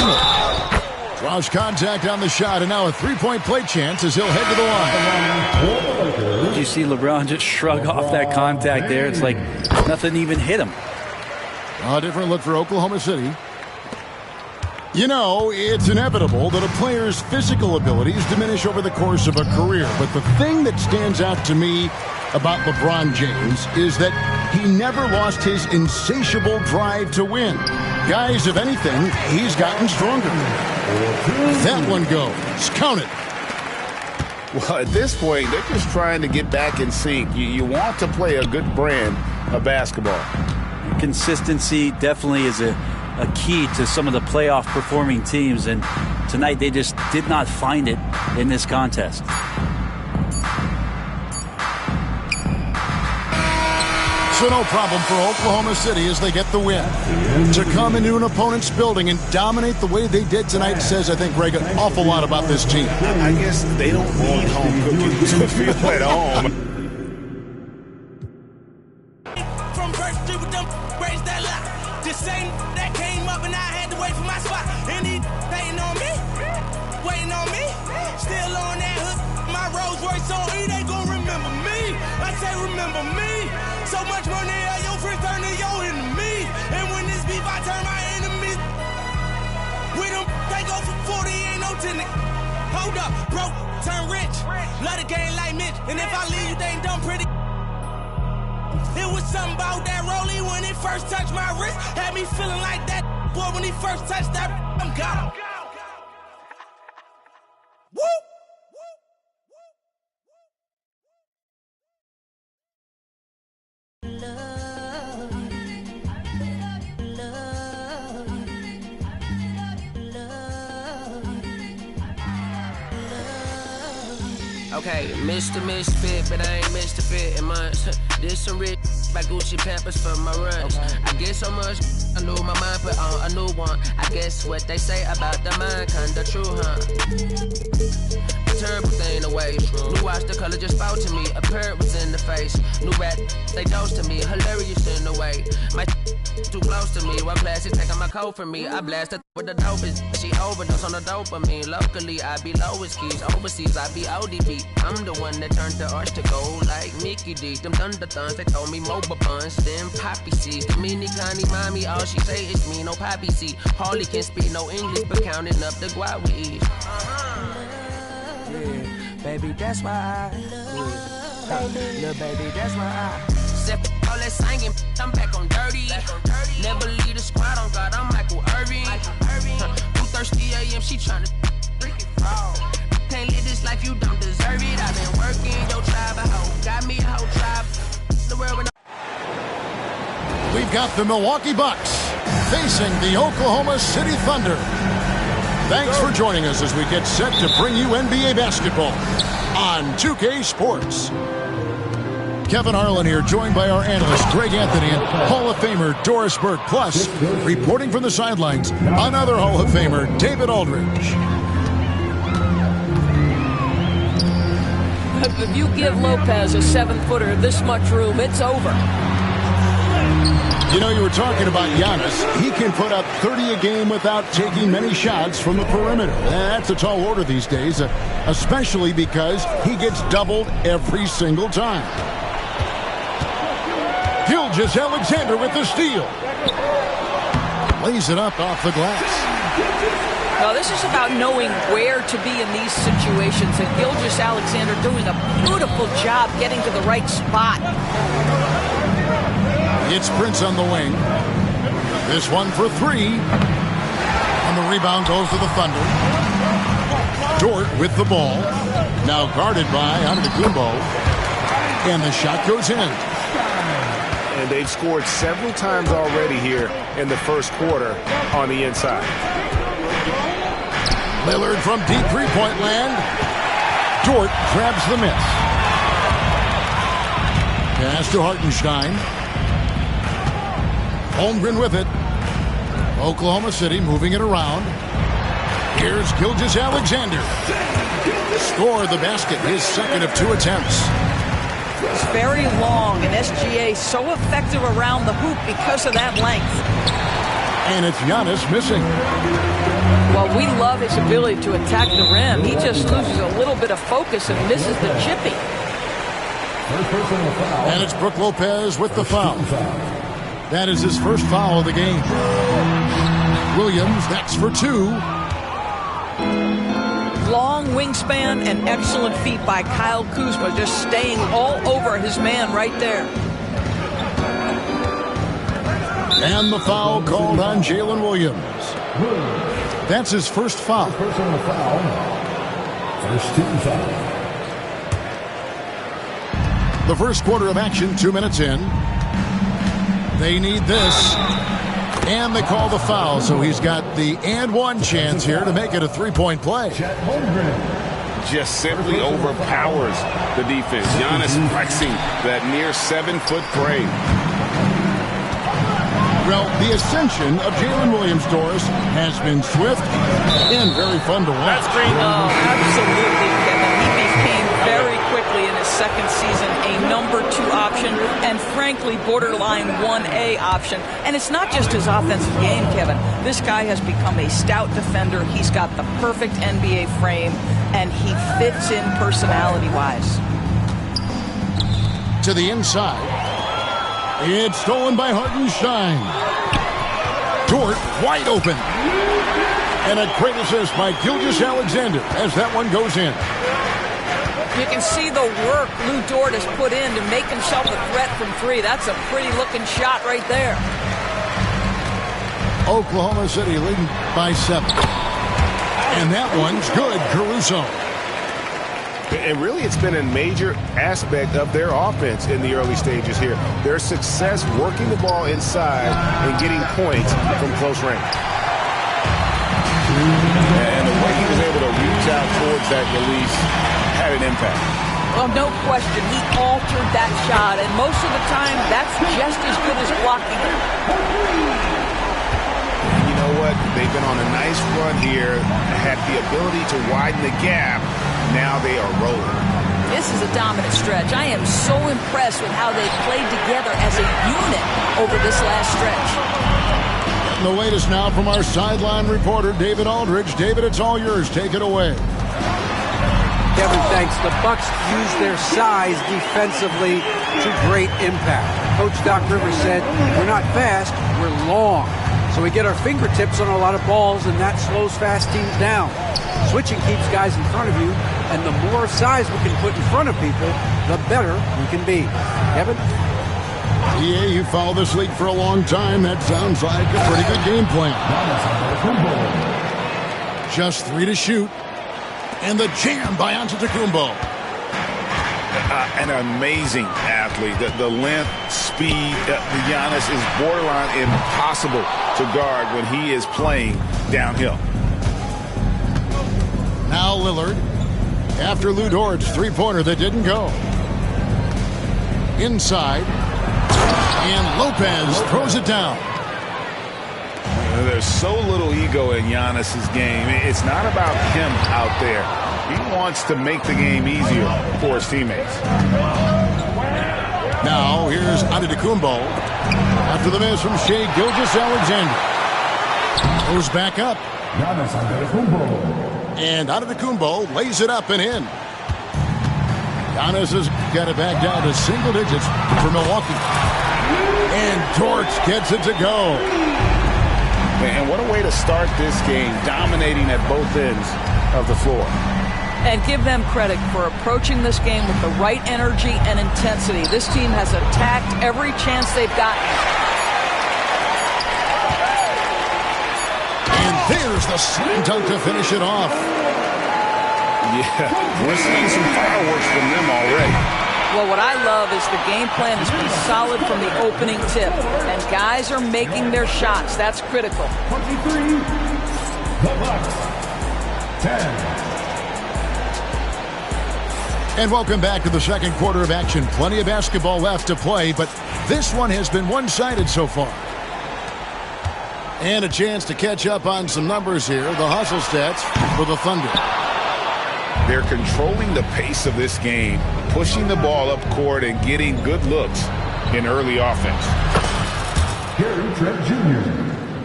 Draws contact on the shot, and now a three-point play chance as he'll head to the line. Did you see LeBron just shrug off that contact there? It's like nothing even hit him. A different look for Oklahoma City. You know, it's inevitable that a player's physical abilities diminish over the course of a career. But the thing that stands out to me about LeBron James is that he never lost his insatiable drive to win. Guys, if anything, he's gotten stronger. That one goes. Count it. Well, at this point, they're just trying to get back in sync. You want to play a good brand of basketball. Consistency definitely is a key to some of the playoff performing teams, and tonight they just did not find it in this contest. So no problem for Oklahoma City as they get the win. To come into an opponent's building and dominate the way they did tonight says, I think, Greg, an awful lot about this team. I guess they don't need home cooking to feel at home. From birth to them, raise that lot. The same that came up and I had to wait for my spot. And he hating on me, waiting on me. Still on that hook, my Rolls Royce on E, they gon' remember me. I say remember me. So much money at your friends turn to your enemy. And when this beef, I turn my enemies. We them, they go for 40, ain't no 10. Hold up, broke, turn rich. Love the game like Mitch. And if I leave you, they ain't done pretty. It was something about that rollie when it first touched my wrist. Had me feeling like that boy when he first touched that. I'm gone. Woo! Okay, Mr. Misfit, but I ain't Mr. Fit in months. This some rich by Gucci Pampers for my runs. I get so much, I lose my mind, put on a new one. I guess what they say about the mind, kinda true, huh? A terrible thing away. New watch, the color just spoke to me. A parrot was in the face. New rat, they dose to me. Hilarious in the way. My too close to me. One class is taking my coat from me. I blast her with the dopest. She overdose on the dopamine. Locally, I be lowest keys. Overseas, I be ODB. I'm the one that turned the arch to gold like Mickey D. Them thunder thuns, they told me mobile buns. Them poppy seeds. The mini Connie mommy, all she say is me, no poppy seed. Hardly can speak no English, but counting up the guap with ease. baby, that's why little baby, that's why Except all that singing, I'm back on dirty. Never leave the squad on God, I'm Michael Irvin. 2:30 a.m., she tryna can't live this life, you don't deserve it. I've been working, your tribe a hoe. Got me a whole tribe. The world with We've got the Milwaukee Bucks facing the Oklahoma City Thunder. Thanks for joining us as we get set to bring you NBA basketball on 2K Sports. Kevin Harlan here, joined by our analyst Greg Anthony and Hall of Famer Doris Burke. Plus, reporting from the sidelines, another Hall of Famer, David Aldridge. If you give Lopez a 7-footer this much room, it's over. You know, you were talking about Giannis. He can put up 30 a game without taking many shots from the perimeter. That's a tall order these days, especially because he gets doubled every single time. Gilgeous-Alexander with the steal. Lays it up off the glass. Now, this is about knowing where to be in these situations, and Gilgeous-Alexander doing a beautiful job getting to the right spot. It's Prince on the wing. This one for three. And the rebound goes to the Thunder. Dort with the ball. Now guarded by Antetokounmpo. And the shot goes in. And they've scored several times already here in the first quarter on the inside. Lillard from deep three-point land. Dort grabs the miss. Pass to Hartenstein. Holmgren with it. Oklahoma City moving it around. Here's Gilgeous-Alexander. Scored the basket, his second of 2 attempts. It's very long, and SGA so effective around the hoop because of that length. And it's Giannis missing. Well, we love his ability to attack the rim. He just loses a little bit of focus and misses the chippy. And it's Brook Lopez with the foul. That is his first foul of the game. Williams, that's for 2. Long wingspan and excellent feet by Kyle Kuzma, just staying all over his man right there. And the foul called on Jalen Williams. That's his first foul. Personal foul. First team foul. The first quarter of action, 2 minutes in. They need this. And they call the foul, so he's got the and one chance here to make it a 3-point play. Just simply overpowers the defense. Giannis flexing that near 7-foot frame. Well, the ascension of Jalen Williams, Doris, has been swift and very fun to watch. That's great. Oh, absolutely, Kevin. He became very quickly in his second season a number 2 option and, frankly, borderline 1A option. And it's not just his offensive game, Kevin. This guy has become a stout defender. He's got the perfect NBA frame, and he fits in personality-wise. To the inside. It's stolen by Hartenstein. Dort wide open. And a great assist by Gilgeous-Alexander as that one goes in. You can see the work Lou Dort has put in to make himself a threat from 3. That's a pretty looking shot right there. Oklahoma City leading by 7. And that one's good, Caruso. And really, it's been a major aspect of their offense in the early stages here. Their success working the ball inside and getting points from close range. And the way he was able to reach out towards that release had an impact. Well, no question. He altered that shot, and most of the time, that's just as good as blocking it. You know what? They've been on a nice run here, had the ability to widen the gap. Now they are rolling. This is a dominant stretch. I am so impressed with how they played together as a unit over this last stretch. And the latest now from our sideline reporter, David Aldridge. David, it's all yours. Take it away. Kevin, thanks. The Bucks use their size defensively to great impact. Coach Doc Rivers said, we're not fast, we're long. So we get our fingertips on a lot of balls, and that slows fast teams down. Switching keeps guys in front of you, and the more size we can put in front of people, the better we can be. Kevin? Yeah, you follow this league for a long time. That sounds like a pretty good game plan. Just 3 to shoot. And the jam by Antetokounmpo. An amazing athlete. The length, speed, Giannis is borderline impossible to guard when he is playing downhill. Now Lillard. After Lou Dort's three-pointer that didn't go. Inside. And Lopez throws it down. There's so little ego in Giannis's game. It's not about him out there. He wants to make the game easier for his teammates. Now here's Antetokounmpo. After the miss from Shai Gilgeous-Alexander. Goes back up. And Antetokounmpo lays it up and in. Giannis has got it back down to single digits for Milwaukee. And Dort gets it to go. And what a way to start this game, dominating at both ends of the floor. And give them credit for approaching this game with the right energy and intensity. This team has attacked every chance they've gotten. And there's the slam dunk to finish it off. Yeah, we're seeing some fireworks from them already. Well, what I love is the game plan has been solid from the opening tip. And guys are making their shots. That's critical. 23, the Bucks, 10. And welcome back to the second quarter of action. Plenty of basketball left to play, but this one has been one-sided so far. And a chance to catch up on some numbers here. The hustle stats for the Thunder. They're controlling the pace of this game, pushing the ball up court and getting good looks in early offense. Gary Trent Jr.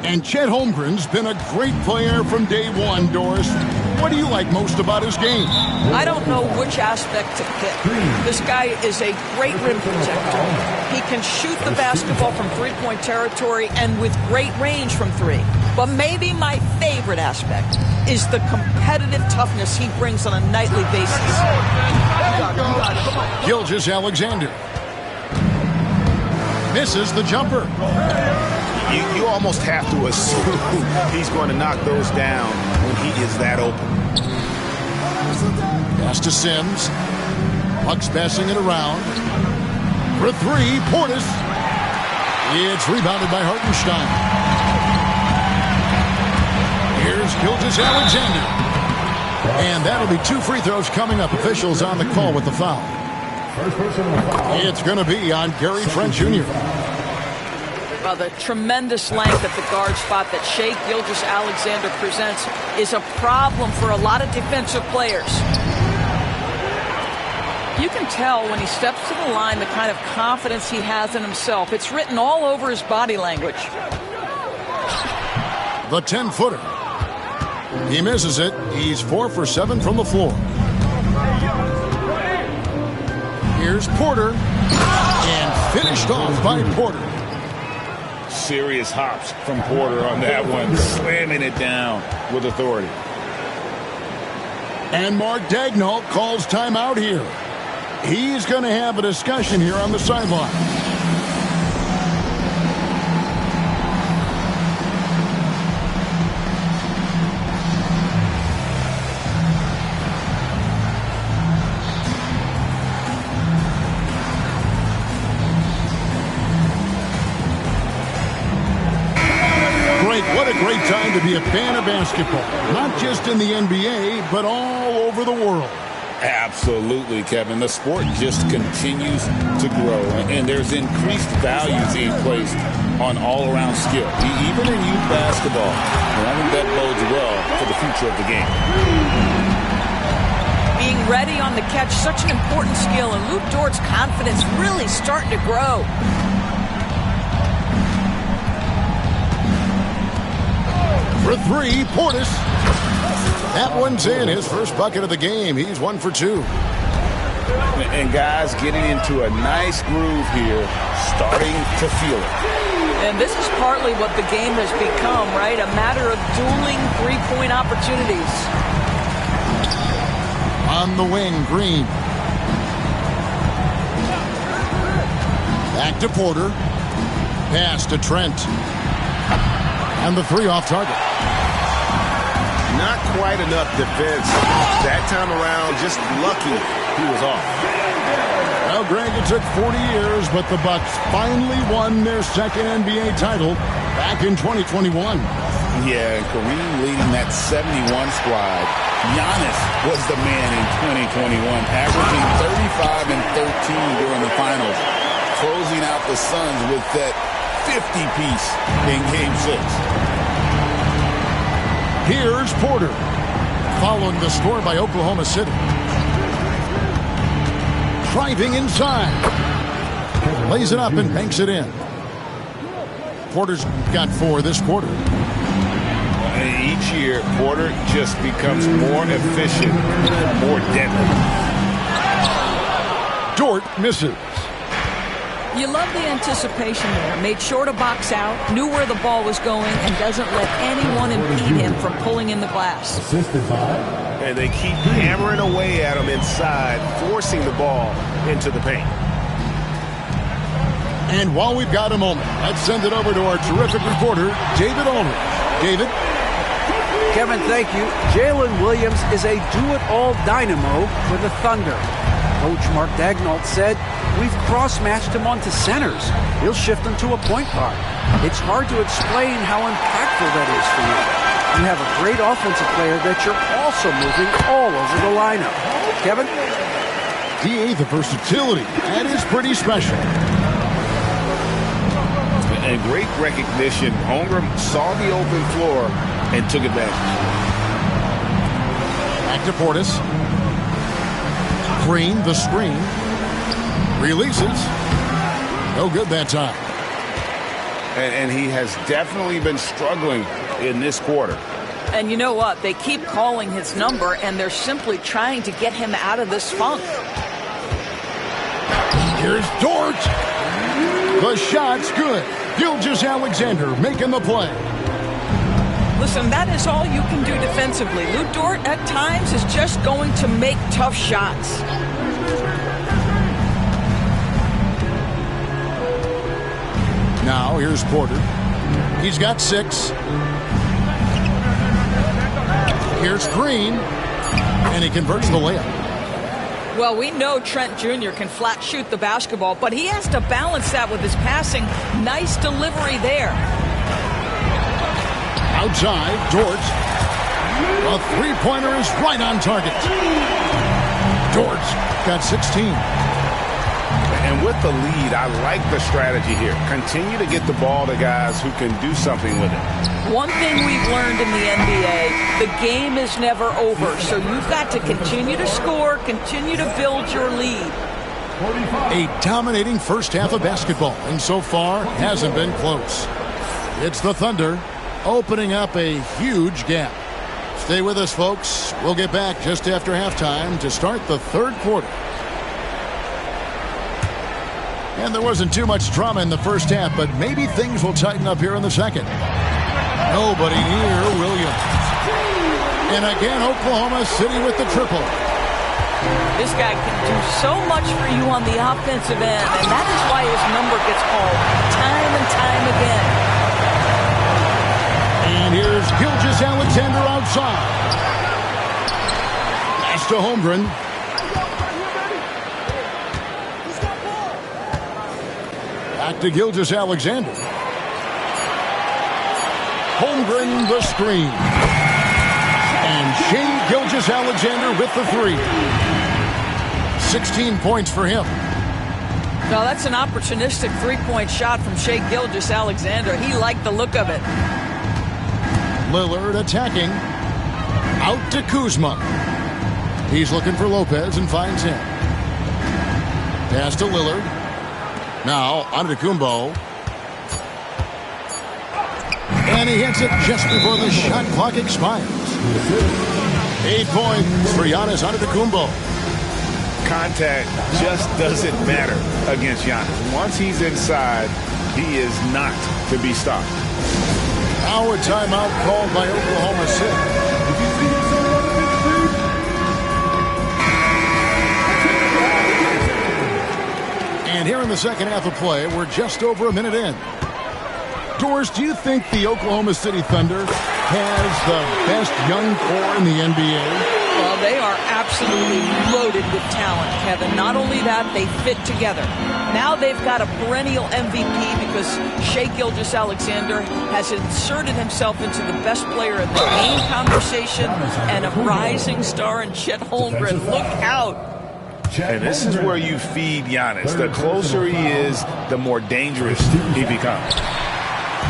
And Chet Holmgren's been a great player from day one, Doris. What do you like most about his game? I don't know which aspect to pick. This guy is a great rim protector. He can shoot the basketball from three-point territory and with great range from three. But maybe my favorite aspect is the competitive toughness he brings on a nightly basis. Gilgeous-Alexander misses the jumper. You almost have to assume he's going to knock those down when he is that open. Pass to Sims. Bucks passing it around. For three, Portis. It's rebounded by Hartenstein. Here's Gilgeous-Alexander. And that'll be 2 free throws coming up. Officials on the call with the foul. It's going to be on Gary Trent Jr. The tremendous length at the guard spot that Shai Gilgeous-Alexander presents is a problem for a lot of defensive players. You can tell when he steps to the line the kind of confidence he has in himself. It's written all over his body language. The 10-footer. He misses it. He's 4 for 7 from the floor. Here's Porter. And finished off by Porter. Serious hops from Porter on that one, slamming it down with authority. And Mark Daigneault calls timeout here. He's going to have a discussion here on the sideline. What a great time to be a fan of basketball. Not just in the NBA, but all over the world. Absolutely, Kevin. The sport just continues to grow, and there's increased value being placed on all-around skill, even in youth basketball. And I think that bodes well for the future of the game. Being ready on the catch, such an important skill, and Luke Dort's confidence really starting to grow. For three, Portis. That one's in. His first bucket of the game. He's 1 for 2. And guys getting into a nice groove here, starting to feel it. And this is partly what the game has become, right? A matter of dueling three-point opportunities. On the wing, Green. Back to Porter. Pass to Trent. And the 3 off target. Not quite enough defense that time around. Just lucky he was off. Well, Greg, it took 40 years, but the Bucks finally won their second NBA title back in 2021. Yeah, and Kareem leading that 71 squad. Giannis was the man in 2021, averaging 35 and 13 during the finals, closing out the Suns with that 50-piece in Game 6. Here's Porter, following the score by Oklahoma City. Driving inside. Lays it up and banks it in. Porter's got 4 this quarter. Each year, Porter just becomes more efficient, more deadly. Dort misses. You love the anticipation there. Made sure to box out, knew where the ball was going, and doesn't let anyone impede him from pulling in the glass. And they keep hammering away at him inside, forcing the ball into the paint. And while we've got a moment, let's send it over to our terrific reporter, David Aldridge. David? Kevin, thank you. Jalen Williams is a do-it-all dynamo for the Thunder. Coach Mark Daigneault said, "We've cross-matched him onto centers. He'll shift them to a point guard. It's hard to explain how impactful that is for you. You have a great offensive player that you're also moving all over the lineup." Kevin? DA, the versatility. That is pretty special. And great recognition. Holmgren saw the open floor and took advantage. Back to Portis. Green, the screen. Releases. No good that time. And he has definitely been struggling in this quarter. And you know what? They keep calling his number, and they're simply trying to get him out of this funk. Here's Dort. The shot's good. Gilgeous-Alexander making the play. Listen, that is all you can do defensively. Lou Dort, at times, is just going to make tough shots. Now, here's Porter. He's got 6. Here's Green. And he converts the layup. Well, we know Trent Jr. can flat shoot the basketball, but he has to balance that with his passing. Nice delivery there. Outside, Dort. A three-pointer is right on target. Dort's got 16. And with the lead, I like the strategy here. Continue to get the ball to guys who can do something with it. One thing we've learned in the NBA, the game is never over. So you've got to continue to score, continue to build your lead. A dominating first half of basketball, and so far hasn't been close. It's the Thunder opening up a huge gap. Stay with us, folks. We'll get back just after halftime to start the third quarter. And there wasn't too much drama in the first half, but maybe things will tighten up here in the second. Nobody near Williams. And again, Oklahoma City with the triple. This guy can do so much for you on the offensive end, and that is why his number gets called time and time again. And here's Gilgeous-Alexander outside. Pass to Holmgren. Back to Gilgeous-Alexander. Holmgren the screen. And Shai Gilgeous-Alexander with the 3. 16 points for him. Now that's an opportunistic three-point shot from Shai Gilgeous-Alexander. He liked the look of it. Lillard attacking. Out to Kuzma. He's looking for Lopez and finds him. Pass to Lillard. Now, Antetokounmpo. And he hits it just before the shot clock expires. 8 points for Giannis Antetokounmpo. Contact just doesn't matter against Giannis. Once he's inside, he is not to be stopped. Now a timeout called by Oklahoma City. here in the second half of play. We're just over a minute in. Doris, do you think the Oklahoma City Thunder has the best young core in the NBA? Well, they are absolutely loaded with talent, Kevin. Not only that, they fit together. Now they've got a perennial MVP because Shai Gilgeous-Alexander has inserted himself into the best player in the game conversation and a rising star in Chet Holmgren. Look out. And this is where you feed Giannis. The closer he is, the more dangerous he becomes.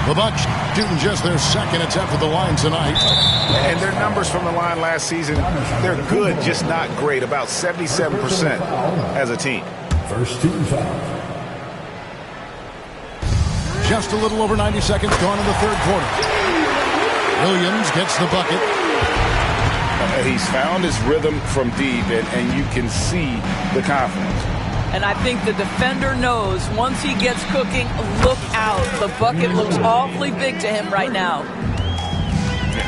The Bucks shooting just their second attempt at the line tonight. And their numbers from the line last season, they're good, just not great. About 77% as a team. First team foul. Just a little over 90 seconds gone in the third quarter. Williams gets the bucket. He's found his rhythm from deep, and you can see the confidence. And I think the defender knows once he gets cooking, look out. The bucket looks awfully big to him right now.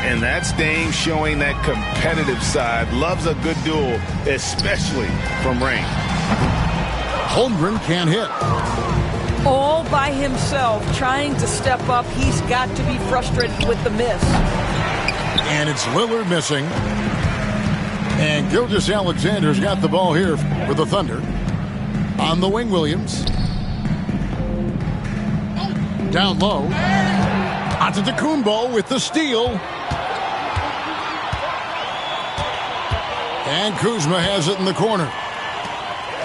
And that's Dame showing that competitive side. Loves a good duel, especially from range. Holmgren can't hit. All by himself, trying to step up. He's got to be frustrated with the miss. And it's Lillard missing. And Gilgeous-Alexander's got the ball here for the Thunder. On the wing, Williams. Down low. Antetokounmpo with the steal. And Kuzma has it in the corner.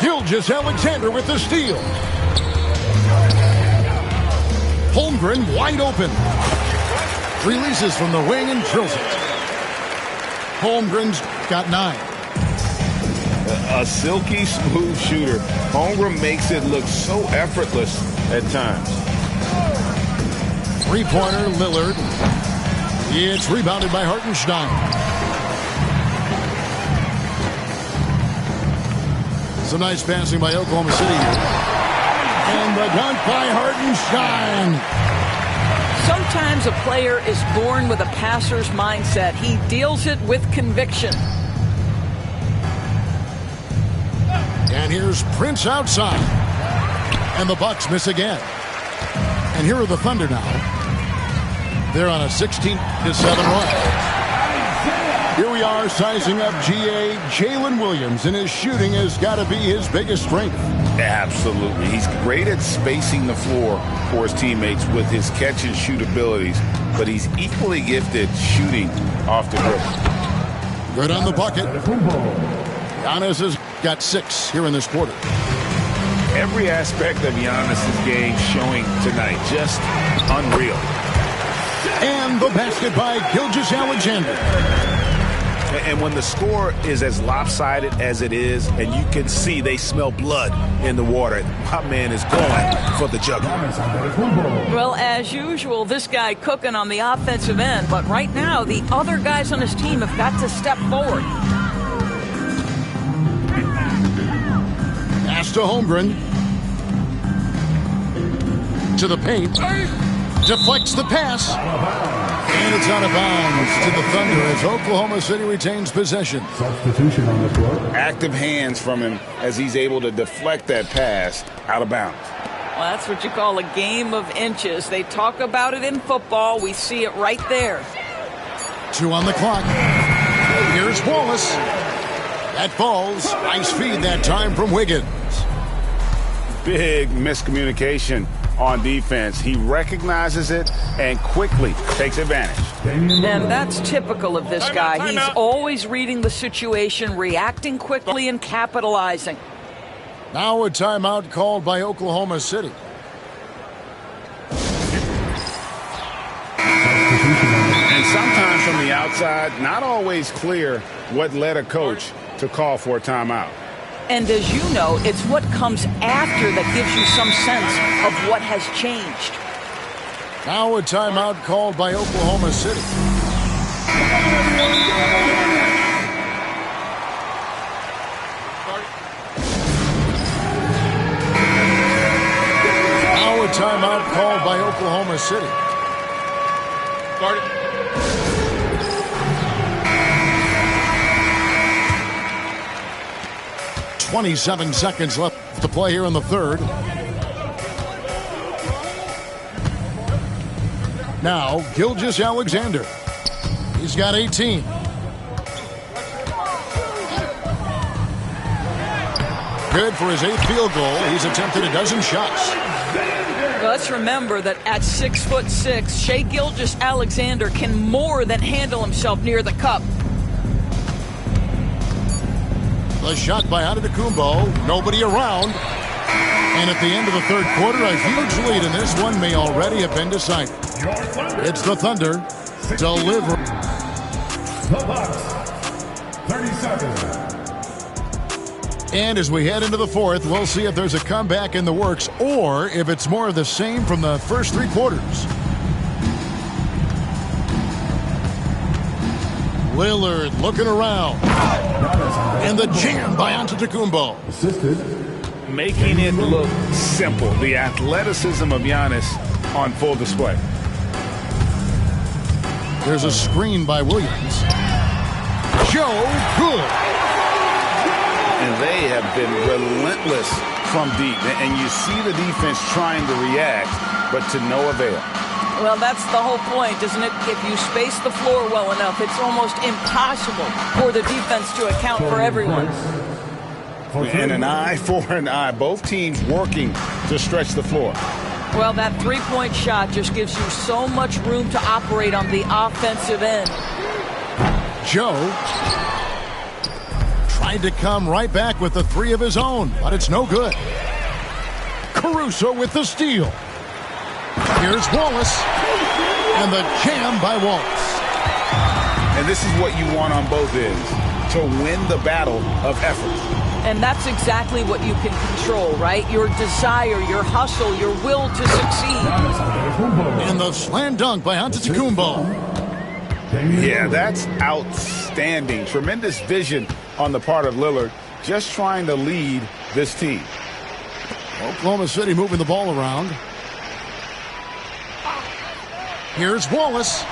Gilgeous-Alexander with the steal. Holmgren wide open. Releases from the wing and drills it. Holmgren's got 9. A silky smooth shooter. Holmgren makes it look so effortless at times. Three-pointer, Lillard. It's rebounded by Hartenstein. Some nice passing by Oklahoma City here. And the dunk by Hartenstein. Sometimes a player is born with a passer's mindset. He deals it with conviction. And here's Prince outside. And the Bucks miss again. And here are the Thunder now. They're on a 16-7 run. Here we are sizing up GA Jalen Williams, and his shooting has got to be his biggest strength. Absolutely. He's great at spacing the floor for his teammates with his catch-and-shoot abilities, but he's equally gifted shooting off the dribble. Good on the bucket. Giannis has got 6 here in this quarter. Every aspect of Giannis' game showing tonight. Just unreal. And the basket by Gilgeous-Alexander. And when the score is as lopsided as it is, and you can see they smell blood in the water, my man is going for the jugular. Well, as usual, this guy cooking on the offensive end, but right now the other guys on his team have got to step forward. Pass to Holmgren. To the paint. Deflects the pass. And it's out of bounds to the Thunder as Oklahoma City retains possession. Substitution on the floor. Active hands from him as he's able to deflect that pass out of bounds. Well, that's what you call a game of inches. They talk about it in football. We see it right there. 2 on the clock. Here's Wallace. That falls. Nice feed that time from Wiggins. Big miscommunication on defense. He recognizes it and quickly takes advantage. And that's typical of this guy. He's always reading the situation, reacting quickly, and capitalizing. Now a timeout called by Oklahoma City. And sometimes from the outside, not always clear what led a coach to call for a timeout. And as you know, it's what comes after that gives you some sense of what has changed. Now a timeout called by Oklahoma City. Now a timeout called by Oklahoma City. Start it. 27 seconds left to play here in the third. Now, Gilgeous Alexander. He's got 18. Good for his 8th field goal. He's attempted a dozen shots. Well, let's remember that at 6'6", Shai Gilgeous-Alexander can more than handle himself near the cup. The shot by Antetokounmpo. Nobody around. And at the end of the third quarter, a huge lead in this one may already have been decided. It's the Thunder deliver. The Bucks, 30 seconds. And as we head into the fourth, we'll see if there's a comeback in the works or if it's more of the same from the first 3 quarters. Lillard looking around. And the jam by Antetokounmpo. Making it look simple. The athleticism of Giannis on full display. There's a screen by Williams. Joe Good. And they have been relentless from deep. And you see the defense trying to react, but to no avail. Well, that's the whole point, isn't it? If you space the floor well enough, it's almost impossible for the defense to account for everyone. And an eye for an eye. Both teams working to stretch the floor. Well, that three-point shot just gives you so much room to operate on the offensive end. Joe tried to come right back with the 3 of his own, but it's no good. Caruso with the steal. Here's Wallace, and the jam by Wallace. And this is what you want on both ends, to win the battle of effort. And that's exactly what you can control, right? Your desire, your hustle, your will to succeed. And the slam dunk by Antetokounmpo. Yeah, that's outstanding. Tremendous vision on the part of Lillard, just trying to lead this team. Oklahoma City moving the ball around. Here's Wallace,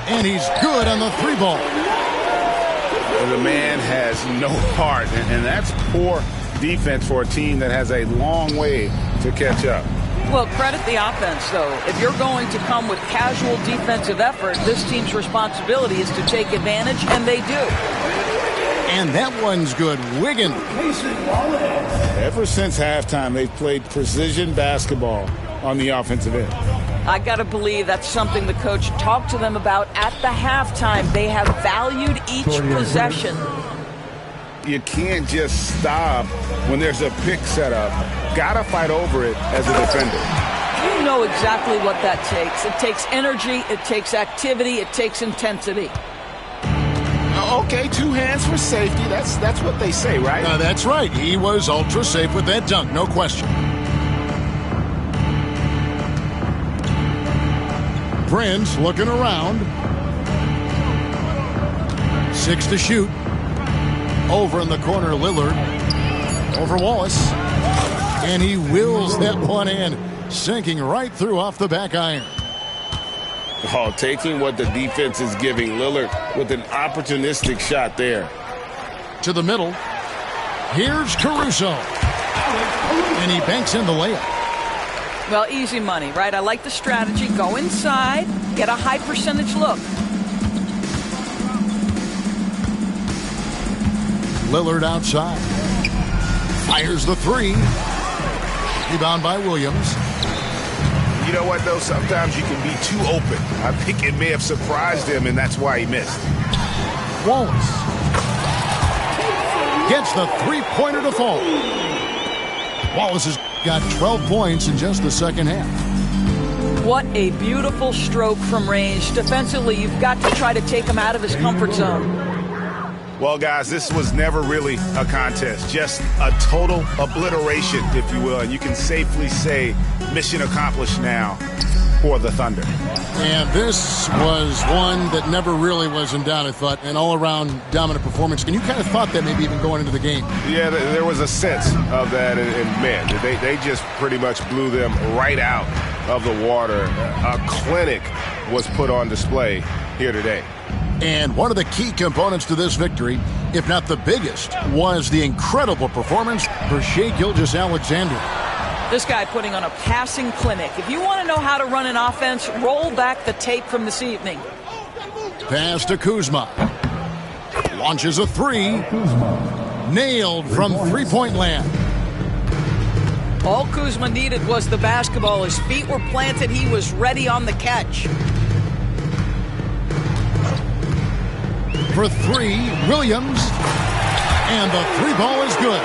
and he's good on the 3-ball. The man has no heart, and that's poor defense for a team that has a long way to catch up. Well, credit the offense, though. If you're going to come with casual defensive effort, this team's responsibility is to take advantage, and they do. And that one's good. Wiggins. Ever since halftime, they've played precision basketball on the offensive end. I got to believe that's something the coach talked to them about at the halftime. They have valued each possession. You can't just stop when there's a pick set up. Got to fight over it as a defender. You know exactly what that takes. It takes energy, it takes activity, it takes intensity. Okay, 2 hands for safety. That's what they say, right? That's right. He was ultra safe with that dunk, no question. Prince looking around. 6 to shoot. Over in the corner, Lillard. Over Wallace. And he wills that one in, sinking right through off the back iron. Oh, taking what the defense is giving. Lillard with an opportunistic shot there. To the middle. Here's Caruso. And he banks in the layup. Well, easy money, right? I like the strategy. Go inside, get a high percentage look. Lillard outside. Fires the 3. Rebound by Williams. You know what, though? Sometimes you can be too open. I think it may have surprised him, and that's why he missed. Wallace gets the 3-pointer to fall. Wallace has got 12 points in just the second half. What a beautiful stroke from range. Defensively, you've got to try to take him out of his comfort zone. Well, guys, this was never really a contest. Just a total obliteration, if you will. And you can safely say mission accomplished now for the Thunder. And this was one that never really was in doubt, I thought. An all-around dominant performance. And you kind of thought that maybe even going into the game. Yeah, there was a sense of that. And man, they just pretty much blew them right out of the water. A clinic was put on display here today. And one of the key components to this victory, if not the biggest, was the incredible performance for Shai Gilgeous-Alexander. This guy putting on a passing clinic. If you want to know how to run an offense, roll back the tape from this evening. Pass to Kuzma. Launches a three. Nailed from three-point land. All Kuzma needed was the basketball. His feet were planted. He was ready on the catch. For three, Williams. And the three ball is good.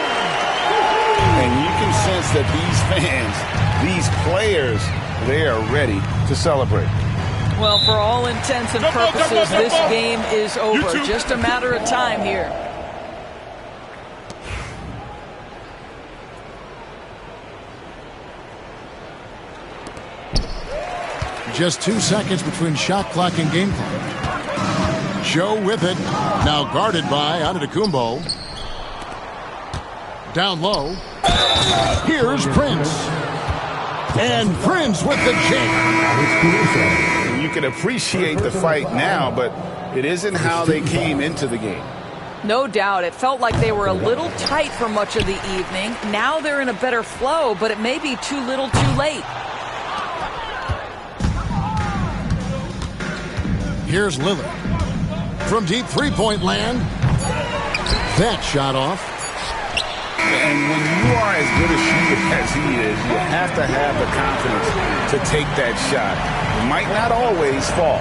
And you can sense that these fans, these players, they are ready to celebrate. Well, for all intents and purposes, this game is over. Just a matter of time here. Just 2 seconds between shot clock and game clock. Joe with it. Now guarded by Antetokounmpo. Down low. Here's Prince. And Prince with the jam. You can appreciate the fight now, but it isn't how they came into the game. No doubt. It felt like they were a little tight for much of the evening. Now they're in a better flow, but it may be too little too late. Here's Lillard. From deep three-point land. That shot off. And when you are as good a shooter as he is, you have to have the confidence to take that shot. It might not always fall.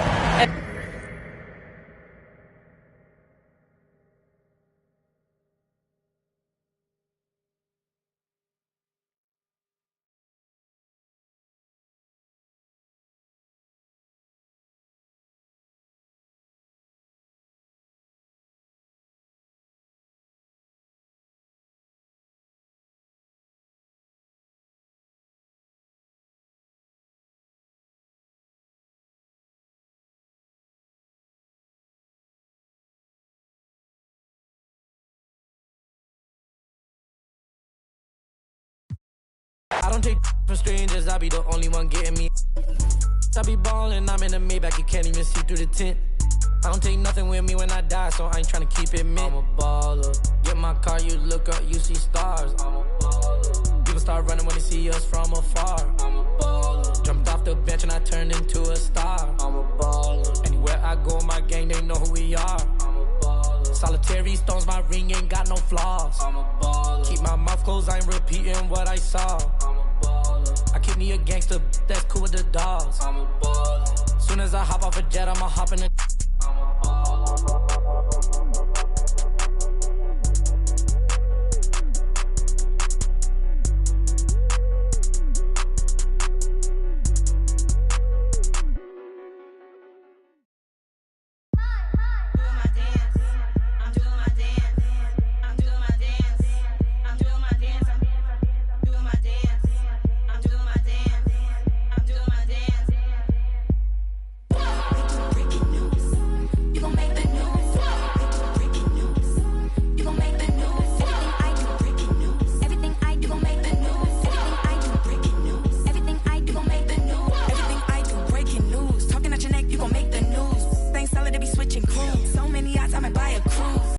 I don't take from strangers, I be the only one getting me. I be ballin', I'm in the Maybach, you can't even see through the tent. I don't take nothing with me when I die, so I ain't tryna keep it mint. I'm a baller. Get my car, you look up, you see stars. I'm a baller. People start running when they see us from afar. I'm a baller. Jumped off the bench and I turned into a star. I'm a baller. Anywhere I go, my gang, they know who we are. I'm a baller. Solitary stones, my ring ain't got no flaws. I'm a baller. Keep my mouth closed, I ain't repeating what I saw. I'm a baller. I keep me a gangster, that's cool with the dogs. I'm a baller. Soon as I hop off a jet, I'ma hop in the